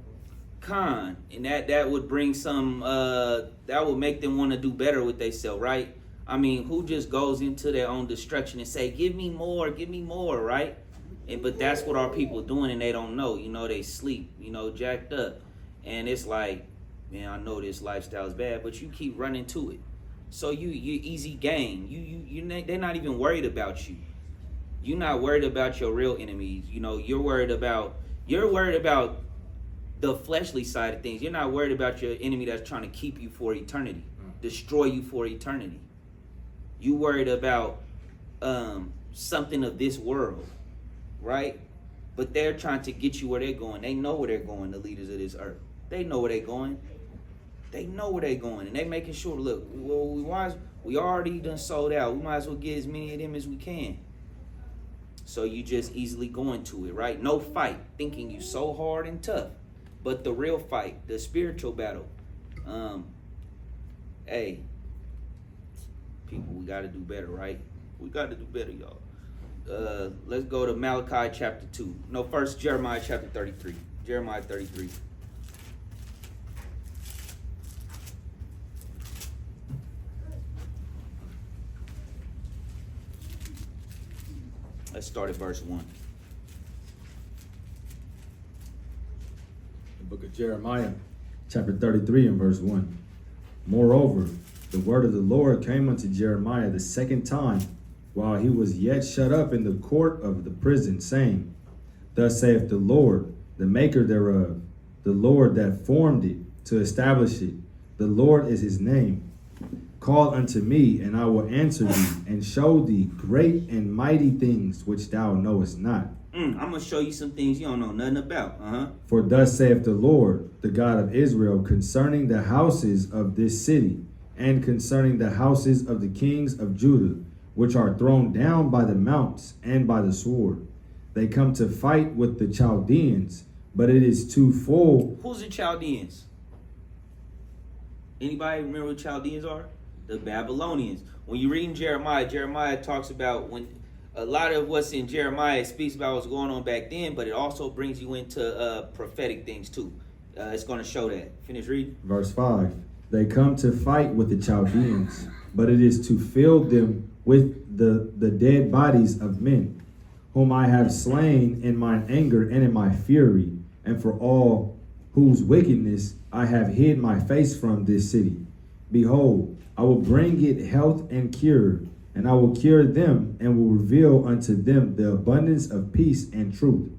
Con. And that would bring some, that would make them want to do better with themselves, right? I mean, who just goes into their own destruction and say, give me more, right? But that's what our people doing, and they don't know. You know, they sleep, jacked up. And it's like, man, I know this lifestyle is bad, but you keep running to it. So you easy game. They're not even worried about you. You're not worried about your real enemies. You're worried about the fleshly side of things. You're not worried about your enemy that's trying to keep you for eternity, destroy you for eternity. You worried about something of this world, right? But they're trying to get you where they're going. They know where they're going, the leaders of this earth. They know where they're going. And they making sure, look, well, we already done sold out. We might as well get as many of them as we can. So you just easily go into it, right? No fight, thinking you so hard and tough. But the real fight, the spiritual battle, hey, people, we got to do better, right? We got to do better, y'all. Let's go to Malachi chapter 2. No, first Jeremiah chapter 33. Jeremiah 33. Let's start at verse 1. The book of Jeremiah, chapter 33 and verse 1. Moreover, the word of the Lord came unto Jeremiah the second time, while he was yet shut up in the court of the prison, saying, Thus saith the Lord, the maker thereof, the Lord that formed it, to establish it. The Lord is his name. Call unto me, and I will answer thee, and show thee great and mighty things which thou knowest not. I'm going to show you some things you don't know nothing about. For thus saith the Lord, the God of Israel, concerning the houses of this city, and concerning the houses of the kings of Judah, which are thrown down by the mounts and by the sword. They come to fight with the Chaldeans, but it is too full. Who's the Chaldeans? Anybody remember what Chaldeans are? The Babylonians. When you read in Jeremiah talks about when a lot of what's in Jeremiah speaks about what's going on back then, but it also brings you into prophetic things too. It's going to show that. Finish reading. Verse 5. They come to fight with the Chaldeans, but it is to fill them with the dead bodies of men, whom I have slain in mine anger and in my fury, and for all whose wickedness I have hid my face from this city. Behold, I will bring it health and cure, and I will cure them, and will reveal unto them the abundance of peace and truth.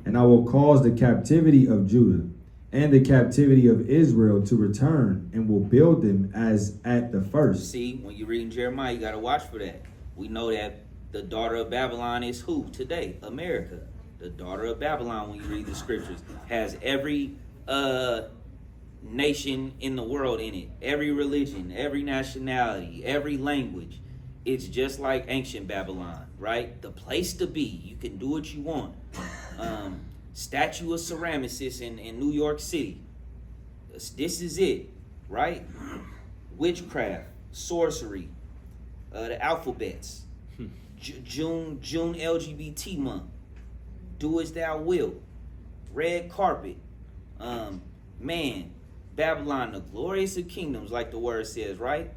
And I will cause the captivity of Judah and the captivity of Israel to return, and will build them as at the first. See, when you read in Jeremiah, you got to watch for that. We know that the daughter of Babylon is who today? America. The daughter of Babylon, when you read the scriptures, has every nation in the world in it. Every religion, every nationality, every language. It's just like ancient Babylon, right? The place to be. You can do what you want. statue of Ceramicus in New York City. This is it, right? Witchcraft, sorcery, the alphabets, June LGBT month, do as thou wilt, red carpet, man, Babylon, the glorious of kingdoms, like the word says, right?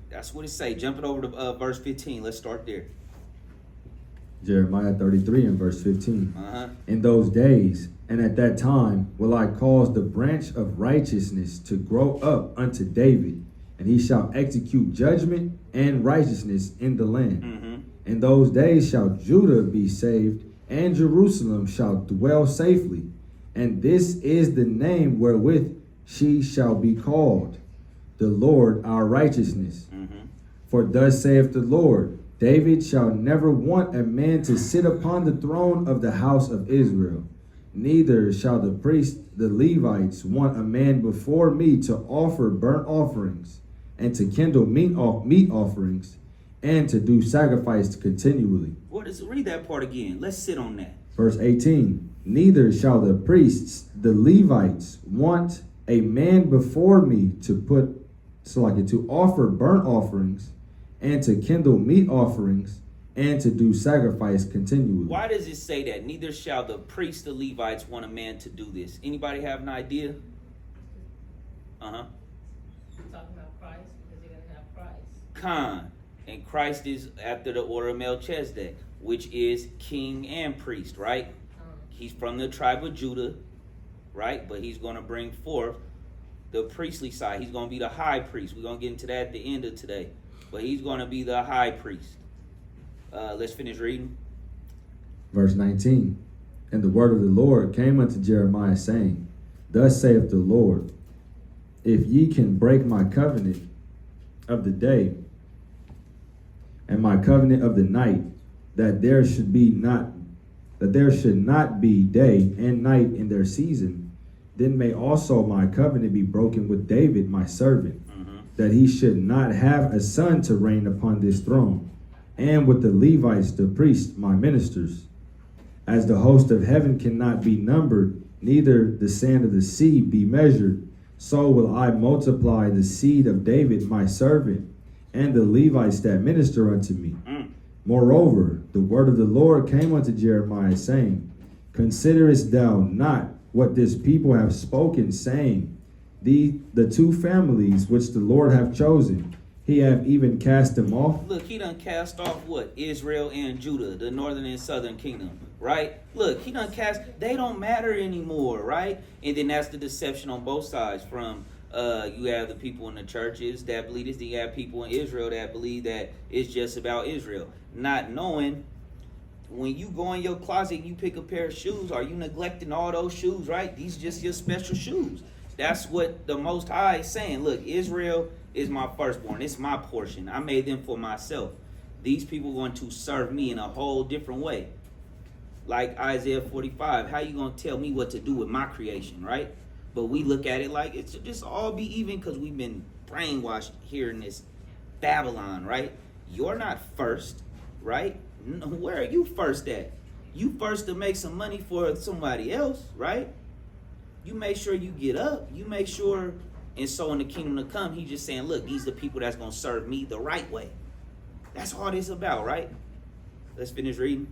That's what it say. Jumping over to verse 15. Let's start there. Jeremiah 33 and verse 15. Uh-huh. In those days and at that time will I cause the branch of righteousness to grow up unto David, and he shall execute judgment and righteousness in the land. Mm-hmm. In those days shall Judah be saved, and Jerusalem shall dwell safely. And this is the name wherewith she shall be called, the Lord our righteousness. Mm-hmm. For thus saith the Lord, David shall never want a man to sit upon the throne of the house of Israel. Neither shall the priests, the Levites, want a man before me to offer burnt offerings, and to kindle meat offerings, and to do sacrifice continually. Read that part again. Let's sit on that. Verse 18. Neither shall the priests, the Levites, want a man before me to offer burnt offerings, and to kindle meat offerings, and to do sacrifice continually. Why does it say that? Neither shall the priests, the Levites, want a man to do this. Anybody have an idea? Uh-huh. Talking about Christ, because they're gonna have Christ. Khan. And Christ is after the order of Melchizedek, which is king and priest, right? He's from the tribe of Judah, right? But he's going to bring forth the priestly side. He's going to be the high priest. We're going to get into that at the end of today. But he's going to be the high priest. Let's finish reading. Verse 19. And the word of the Lord came unto Jeremiah, saying, Thus saith the Lord, if ye can break my covenant of the day, and my covenant of the night, that there should not be day and night in their season, then may also my covenant be broken with David my servant, that he should not have a son to reign upon this throne, and with the Levites the priests my ministers. As the host of heaven cannot be numbered, neither the sand of the sea be measured, so will I multiply the seed of David my servant, and the Levites that minister unto me. Moreover, the word of the Lord came unto Jeremiah, saying, Considerest thou not what this people have spoken, saying, the two families which the Lord hath chosen, he hath even cast them off? Look, he done cast off what? Israel and Judah, the northern and southern kingdom, right? Look, he done cast, they don't matter anymore, right? And then that's the deception on both sides. From you have the people in the churches that believe this, then you have people in Israel that believe that it's just about Israel. Not knowing, when you go in your closet and you pick a pair of shoes, are you neglecting all those shoes, right? These are just your special shoes. That's what the Most High is saying. Look, Israel is my firstborn. It's my portion. I made them for myself. These people are going to serve me in a whole different way. Like Isaiah 45, how you going to tell me what to do with my creation, right? But we look at it like it should just all be even because we've been brainwashed here in this Babylon, right? You're not first, right? Where are you first at? You first to make some money for somebody else, right? You make sure you get up. You make sure, and so in the kingdom to come, he's just saying, look, these are the people that's going to serve me the right way. That's all this about, right? Let's finish reading.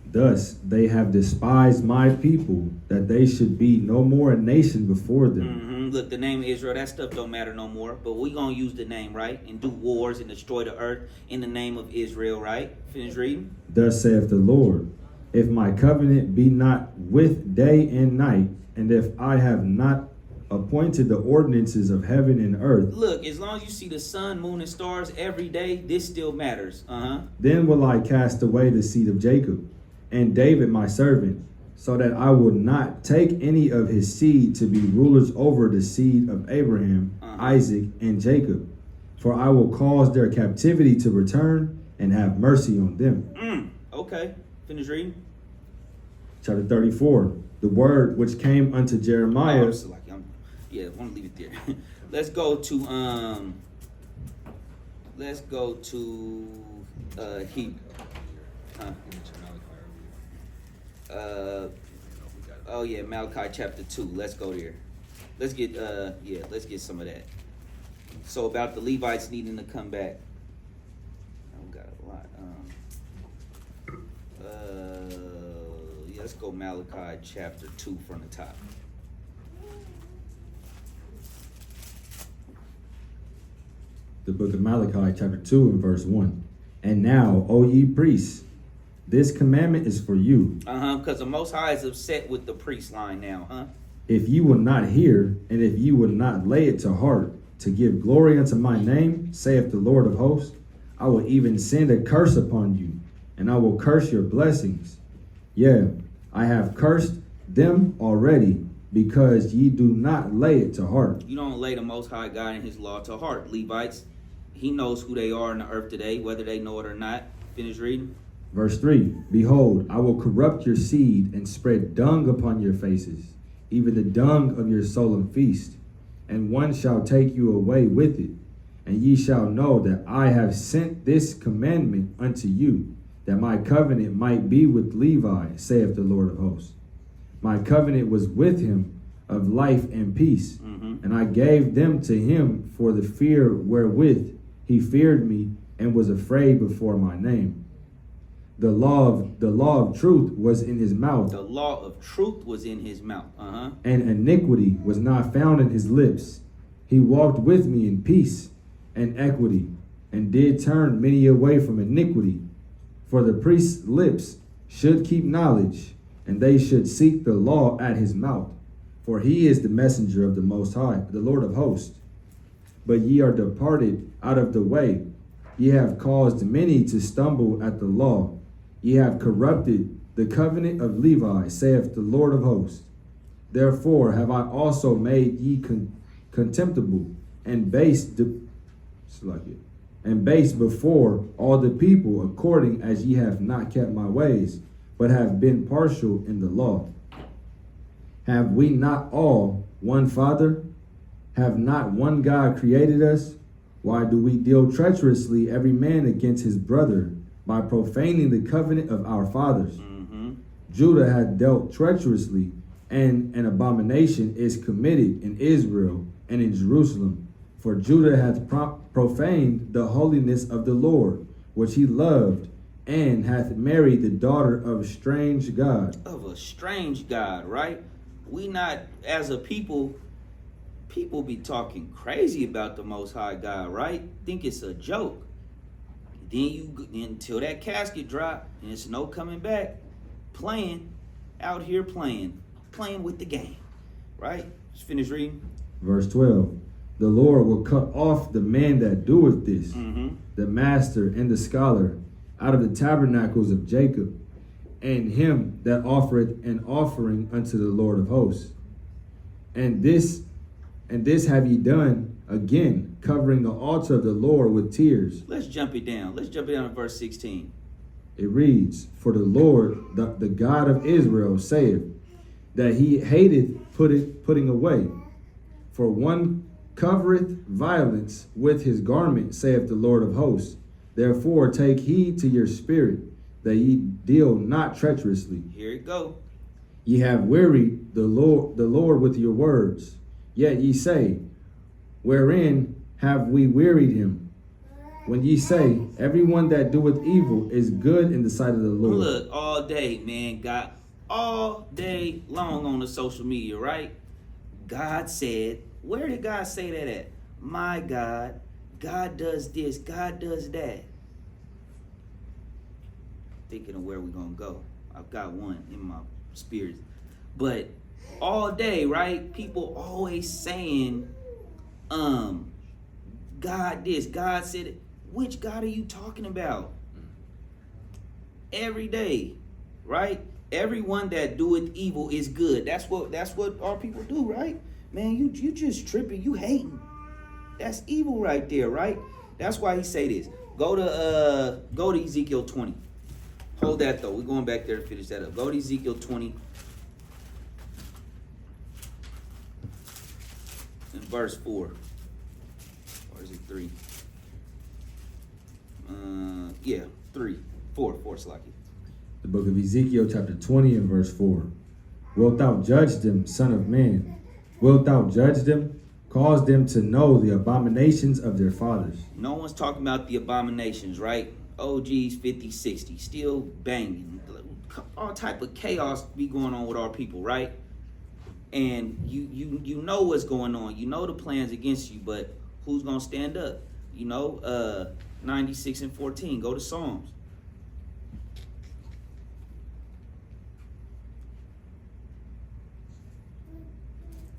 Thus they have despised my people, that they should be no more a nation before them. Look, the name of Israel, that stuff don't matter no more. But we're going to use the name, right? And do wars and destroy the earth in the name of Israel, right? Finish reading. Thus saith the Lord, if my covenant be not with day and night, and if I have not appointed the ordinances of heaven and earth. Look, as long as you see the sun, moon, and stars every day, this still matters. Then will I cast away the seed of Jacob, and David my servant, so that I will not take any of his seed to be rulers over the seed of Abraham, Isaac, and Jacob. For I will cause their captivity to return and have mercy on them. Okay, finish reading. Chapter 34, the word which came unto Jeremiah. I want to leave it there. Let's go to Hebrew. Oh yeah, Malachi chapter 2. Let's go there. Let's get let's get some of that. So about the Levites needing to come back. I've got a lot. Yeah, let's go Malachi chapter 2 from the top. The book of Malachi, chapter 2, and verse 1. And now, O ye priests, this commandment is for you. Because the Most High is upset with the priest line now, huh? If ye will not hear, and if ye will not lay it to heart, to give glory unto my name, saith the Lord of hosts, I will even send a curse upon you, and I will curse your blessings. Yea, I have cursed them already, because ye do not lay it to heart. You don't lay the Most High God and his law to heart, Levites. He knows who they are in the earth today, whether they know it or not. Finish reading. Verse 3, Behold, I will corrupt your seed and spread dung upon your faces, even the dung of your solemn feast, and one shall take you away with it. And ye shall know that I have sent this commandment unto you, that my covenant might be with Levi, saith the Lord of hosts. My covenant was with him of life and peace, and I gave them to him for the fear wherewith he feared me and was afraid before my name. The law of truth was in his mouth. The law of truth was in his mouth. And iniquity was not found in his lips. He walked with me in peace and equity, and did turn many away from iniquity. For the priest's lips should keep knowledge, and they should seek the law at his mouth. For he is the messenger of the Most High, the Lord of hosts. But ye are departed out of the way. Ye have caused many to stumble at the law. Ye have corrupted the covenant of Levi, saith the Lord of hosts. Therefore have I also made ye contemptible and base before all the people, according as ye have not kept my ways, but have been partial in the law. Have we not all one Father? Have not one God created us? Why do we deal treacherously every man against his brother, by profaning the covenant of our fathers? Judah hath dealt treacherously, and an abomination is committed in Israel and in Jerusalem. For Judah hath profaned the holiness of the Lord, which he loved, and hath married the daughter of a strange God. Of a strange God, right? We not, as a people be talking crazy about the Most High God, right? Think it's a joke. Then until that casket drop, and it's no coming back, out here playing with the game, right? Just finish reading. Verse 12. The Lord will cut off the man that doeth this, the master and the scholar, out of the tabernacles of Jacob, and him that offereth an offering unto the Lord of hosts. And this have ye done again, covering the altar of the Lord with tears. Let's jump it down. Let's jump it down to verse 16. It reads, For the Lord, the God of Israel, saith, that he hateth putting away. For one covereth violence with his garment, saith the Lord of hosts. Therefore take heed to your spirit, that ye deal not treacherously. Here it go. Ye have wearied the Lord with your words. Yet ye say, Wherein have we wearied him? When ye say, Everyone that doeth evil is good in the sight of the Lord. Look, all day, man, God, all day long on the social media, right? God said, where did God say that at? My God, God does this, God does that. Thinking of where we're going to go. I've got one in my spirit. But all day, right? People always saying, God this, God said it. Which God are you talking about? Every day, right? Everyone that doeth evil is good. That's what our people do, right? Man, you just tripping, you hating. That's evil right there, right? That's why he say this. Go to Ezekiel 20. Hold that though. We're going back there to finish that up. Go to Ezekiel 20. And verse 4. Or is it 3? 4, Slocky. The book of Ezekiel, chapter 20 and verse 4. Wilt thou judge them, son of man? Wilt thou judge them? Cause them to know the abominations of their fathers. No one's talking about the abominations, right? OGs 50, 60, still banging. All type of chaos be going on with our people, right? And you know what's going on. You know the plans against you, but who's gonna stand up? 96 and 14. Go to Psalms.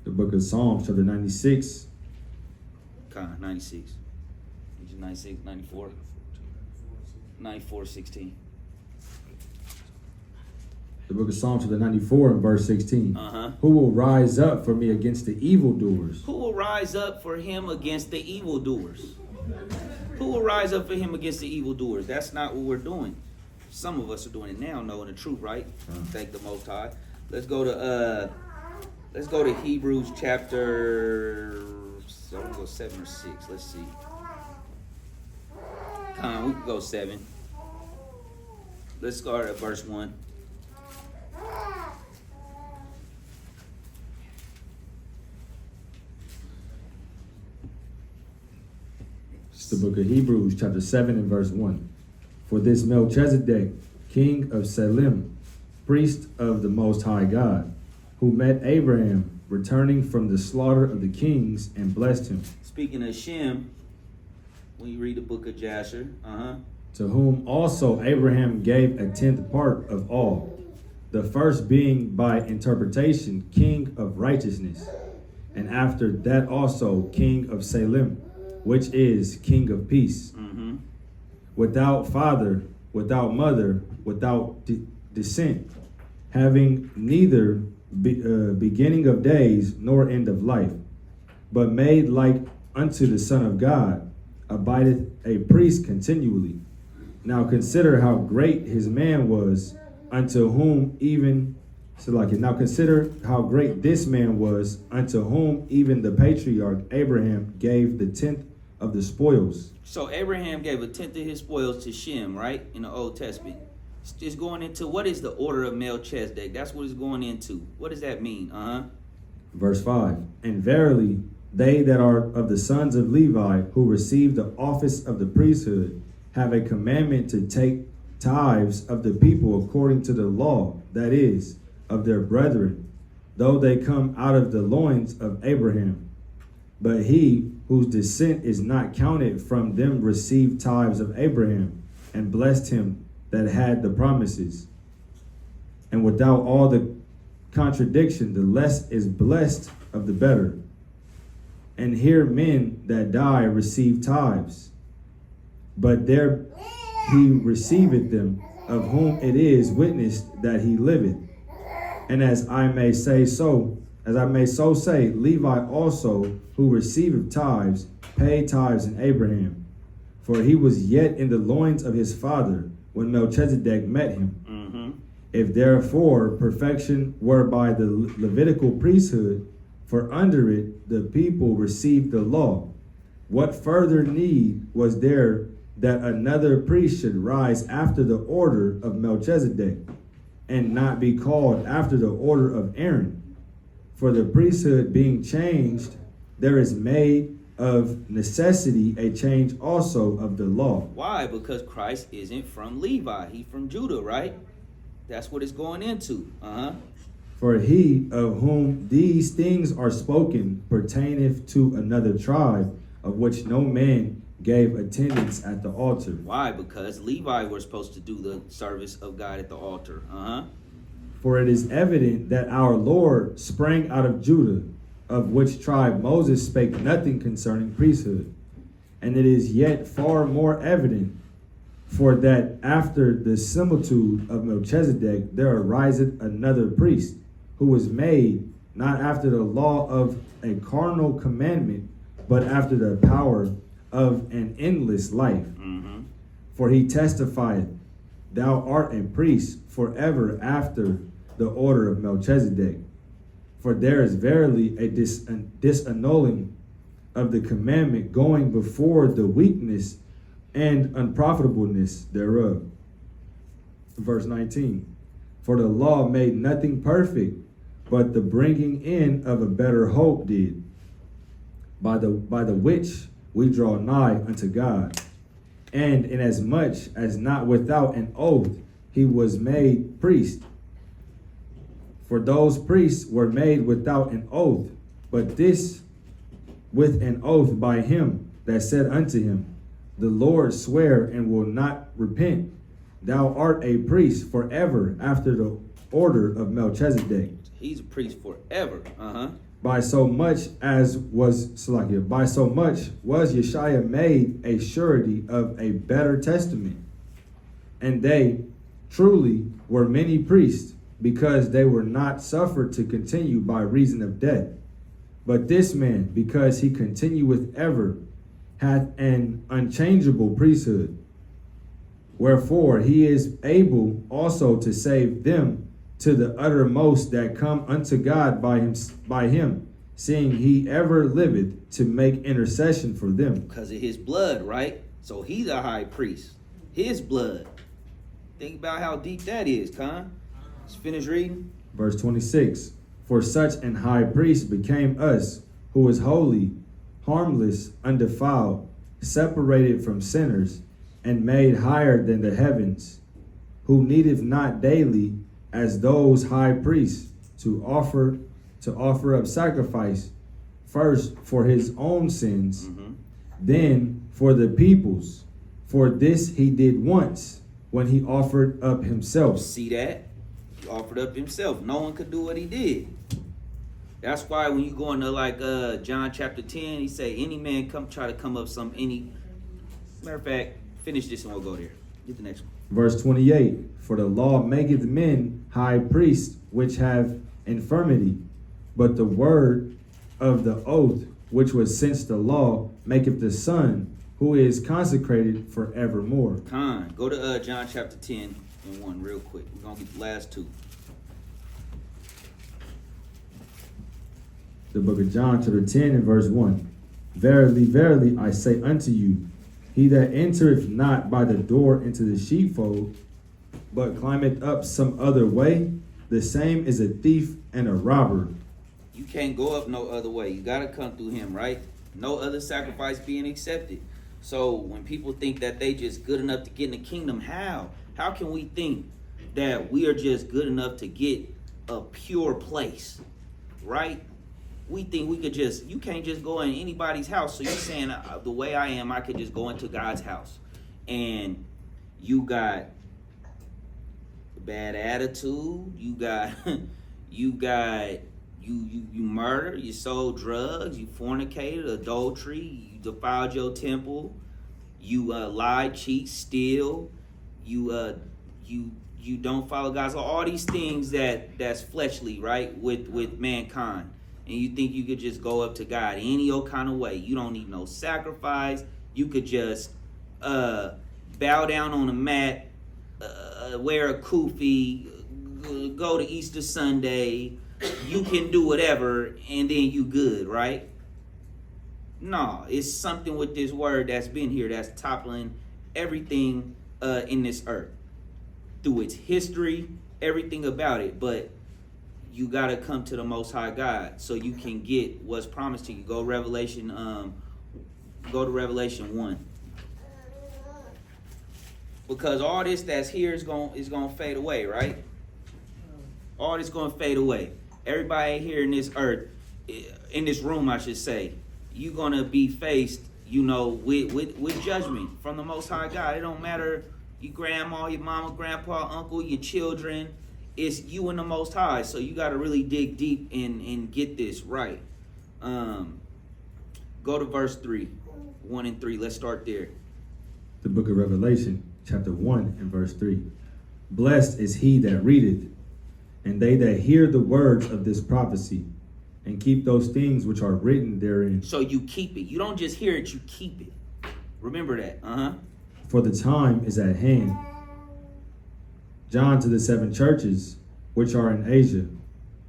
The book of Psalms, chapter 96. 96. 96, 94. 94, 16. The book of Psalms, chapter 94 and verse 16. Who will rise up for me against the evildoers? Who will rise up for him against the evildoers? Who will rise up for him against the evildoers? That's not what we're doing. Some of us are doing it now, knowing the truth, right? Thank the Most High. Let's go to Hebrews chapter. So I'm gonna go 7 or 6. Let's see. Come on, we can go 7. Let's start at verse 1. It's the book of Hebrews, chapter 7 and verse 1. For this Melchizedek, king of Salem, priest of the Most High God, who met Abraham returning from the slaughter of the kings and blessed him. Speaking of Shem, when you read the book of Jasher, To whom also Abraham gave a 10th part of all, the first being by interpretation king of righteousness, and after that also king of Salem, which is king of peace. Without father, without mother, without descent, having neither beginning of days nor end of life, but made like unto the Son of God, abideth a priest continually. Now consider how great his man was, unto whom even now consider how great this man was, unto whom even the patriarch Abraham gave the 10th of the spoils. So Abraham gave a 10th of his spoils to Shem, right? In the Old Testament. It's going into what is the order of Melchizedek? That's what it's going into. What does that mean? Verse 5. And verily, they that are of the sons of Levi, who receive the office of the priesthood, have a commandment to take tithes of the people according to the law, that is, of their brethren, though they come out of the loins of Abraham. But he whose descent is not counted from them received tithes of Abraham, and blessed him that had the promises. And without all the contradiction, the less is blessed of the better. And here men that die receive tithes, but there he receiveth them, of whom it is witnessed that he liveth. And as I may so say, Levi also, who receiveth tithes, paid tithes in Abraham, for he was yet in the loins of his father when Melchizedek met him. If therefore perfection were by the Levitical priesthood, for under it the people received the law, what further need was there that another priest should rise after the order of Melchizedek, and not be called after the order of Aaron? For the priesthood being changed, there is made of necessity a change also of the law. Why? Because Christ isn't from Levi. He's from Judah, right? That's what it's going into. For he of whom these things are spoken pertaineth to another tribe, of which no man gave attendance at the altar. Why? Because Levi were supposed to do the service of God at the altar. For it is evident that our Lord sprang out of Judah, of which tribe Moses spake nothing concerning priesthood. And it is yet far more evident, for that after the similitude of Melchizedek there ariseth another priest, who was made not after the law of a carnal commandment, but after the power of an endless life. For he testifieth, thou art a priest forever after the order of Melchizedek. For there is verily a disannulling of the commandment going before the weakness and unprofitableness thereof. Verse 19. For the law made nothing perfect, but the bringing in of a better hope did, by the which we draw nigh unto God. And inasmuch as not without an oath he was made priest. For those priests were made without an oath, but this with an oath by him that said unto him, the Lord swear and will not repent. Thou art a priest forever after the order of Melchizedek. He's a priest forever. By so much was Yeshua made a surety of a better testament. And they truly were many priests, because they were not suffered to continue by reason of death. But this man, because he continueth ever, hath an unchangeable priesthood. Wherefore he is able also to save them to the uttermost that come unto God by him, seeing he ever liveth to make intercession for them. Because of his blood, right? So he's a high priest. His blood. Think about how deep that is, Con. Let's finish reading. Verse 26. For such an high priest became us, who is holy, harmless, undefiled, separated from sinners, and made higher than the heavens, who needeth not daily, as those high priests, to offer up sacrifice, first for his own sins, then for the people's. For this he did once, when he offered up himself. See that? He offered up himself. No one could do what he did. That's why when you go into like John chapter 10, he say, any man try to come up matter of fact, finish this and we'll go there. Get the next one. Verse 28. For the law maketh men high priests which have infirmity, but the word of the oath which was since the law maketh the Son, who is consecrated forevermore. Go to John chapter 10 and 1 real quick. We're going to get the last two. The book of John chapter 10 and verse 1. Verily, verily, I say unto you, he that entereth not by the door into the sheepfold, but climbeth up some other way, the same is a thief and a robber. You can't go up no other way. You got to come through him, right? No other sacrifice being accepted. So when people think that they just good enough to get in the kingdom, how? How can we think that we are just good enough to get a pure place, right? We think we could you can't just go in anybody's house. So you're saying the way I am, I could just go into God's house. And you got bad attitude. You murder, you sold drugs, you fornicated, adultery, you defiled your temple, you lied, cheat, steal, you don't follow God's law. All these things that's fleshly, right, with mankind. And you think you could just go up to God any old kind of way. You don't need no sacrifice. You could just bow down on a mat, wear a kufi, go to Easter Sunday. You can do whatever, and then you good, right? No, it's something with this word that's been here that's toppling everything in this earth. Through its history, everything about it. But you got to come to the Most High God so you can get what's promised to you. Go to Revelation 1. Because all this that's here is going to fade away, right? All this going to fade away. Everybody here in this earth, in this room, I should say, you're going to be faced, with judgment from the Most High God. It don't matter your grandma, your mama, grandpa, uncle, your children. It's you and the Most High. So you got to really dig deep and get this right. Go to verse 3, 1 and 3. Let's start there. The book of Revelation, chapter 1 and verse 3. Blessed is he that readeth, and they that hear the words of this prophecy, and keep those things which are written therein. So you keep it. You don't just hear it, you keep it. Remember that. For the time is at hand. John to the 7 churches which are in Asia,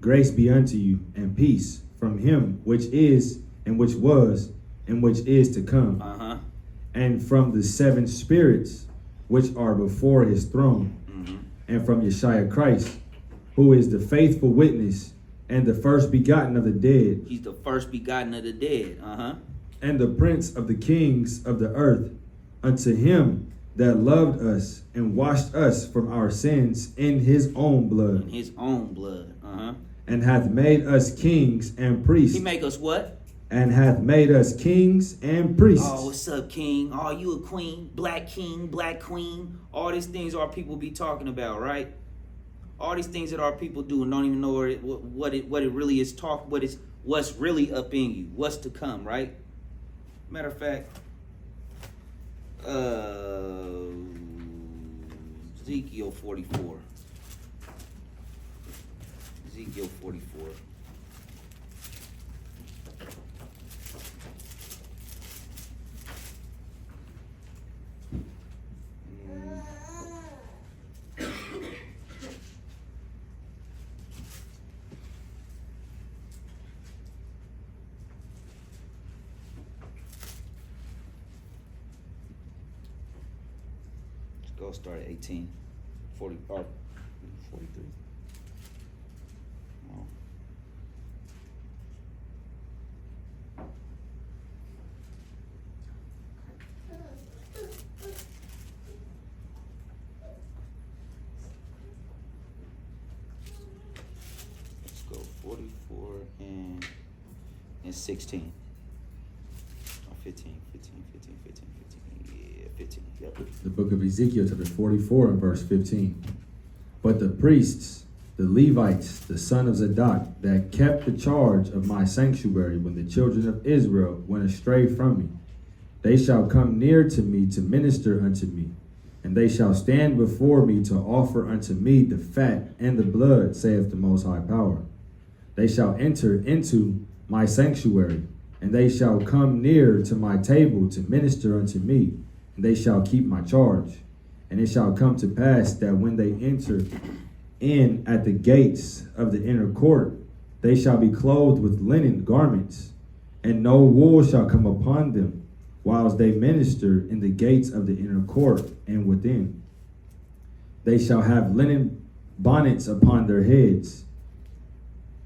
grace be unto you, and peace from him which is, and which was, and which is to come. And from the 7 spirits which are before his throne, and from Yeshua Christ, who is the faithful witness and the first begotten of the dead, He's the first begotten of the dead. and the prince of the kings of the earth, unto him that loved us and washed us from our sins in his own In blood, His own blood. and hath made us kings and priests, He make us what? and hath made us kings and priests. Oh, what's up, king? Oh, you a queen? Black king, black queen. All these things our people be talking about, right? All these things that our people do and don't even know what it really is what's really up in you, what's to come, right? Matter of fact, Ezekiel 44. Ezekiel 44. Go start at 18, 40, or 43. Oh. Let's go 44 and 16. Oh, 15. Yeah, 15. Yep. The book of Ezekiel, chapter 44 and verse 15. But the priests, the Levites, the son of Zadok, that kept the charge of my sanctuary when the children of Israel went astray from me, they shall come near to me to minister unto me, and they shall stand before me to offer unto me the fat and the blood, saith the Most High Power. They shall enter into my sanctuary, and they shall come near to my table to minister unto me, and they shall keep my charge. And it shall come to pass that when they enter in at the gates of the inner court, they shall be clothed with linen garments, and no wool shall come upon them, whilst they minister in the gates of the inner court and within. They shall have linen bonnets upon their heads,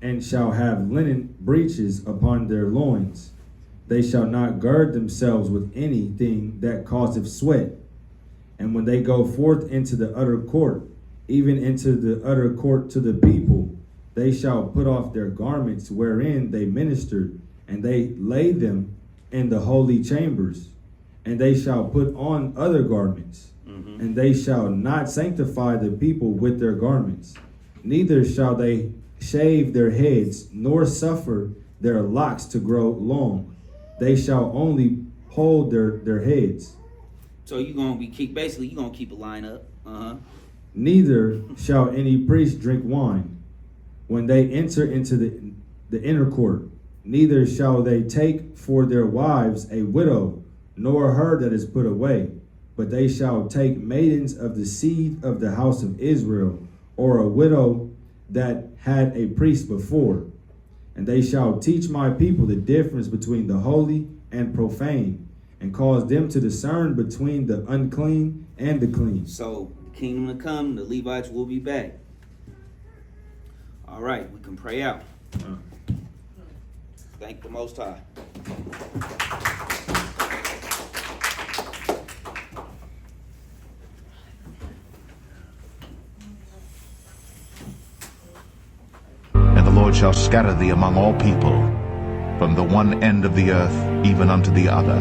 and shall have linen breeches upon their loins. They shall not gird themselves with anything that causeth sweat. And when they go forth into the utter court, even into the utter court to the people, they shall put off their garments wherein they ministered, and they lay them in the holy chambers. And they shall put on other garments, and they shall not sanctify the people with their garments. Neither shall they shave their heads, nor suffer their locks to grow long. They shall only hold their heads. So you're gonna keep a line up. Neither shall any priest drink wine when they enter into the inner court. Neither shall they take for their wives a widow, nor her that is put away. But they shall take maidens of the seed of the house of Israel, or a widow that had a priest before. And they shall teach my people the difference between the holy and profane, and cause them to discern between the unclean and the clean. So the kingdom to come, the Levites will be back. All right, we can pray out. Thank the Most High. And the Lord shall scatter thee among all people, from the one end of the earth even unto the other.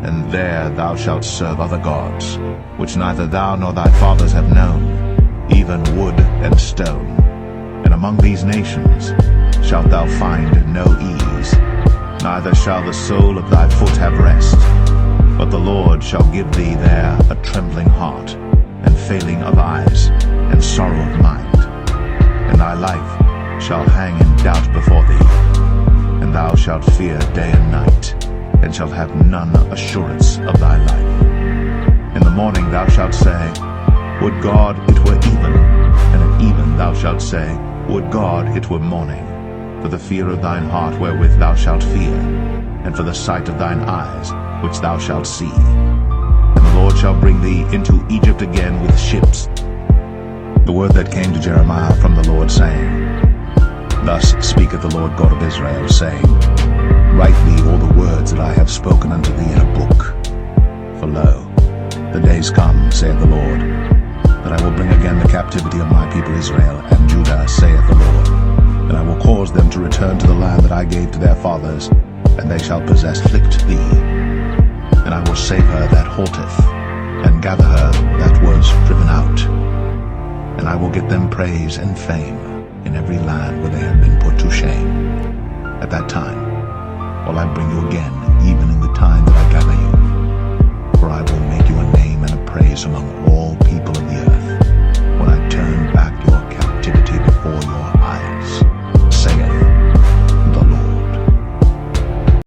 And there thou shalt serve other gods, which neither thou nor thy fathers have known, even wood and stone. And among these nations shalt thou find no ease, neither shall the sole of thy foot have rest. But the Lord shall give thee there a trembling heart, and failing of eyes, and sorrow of mind. And thy life shall hang in doubt before thee, and thou shalt fear day and night, and shalt have none assurance of thy life. In the morning thou shalt say, Would God it were even, and at even thou shalt say, Would God it were morning, for the fear of thine heart wherewith thou shalt fear, and for the sight of thine eyes which thou shalt see. And the Lord shall bring thee into Egypt again with ships, The word that came to Jeremiah from the Lord, saying, Thus speaketh the Lord God of Israel, saying, Write thee all the words that I have spoken unto thee in a book. For lo, the days come, saith the Lord, that I will bring again the captivity of my people Israel and Judah, saith the Lord. And I will cause them to return to the land that I gave to their fathers, and they shall possess afflict thee. And I will save her that halteth, and gather her that was driven out. And I will get them praise and fame in every land where they have been put to shame. At that time will I bring you again, even in the time that I gather you. For I will make you a name and a praise among all people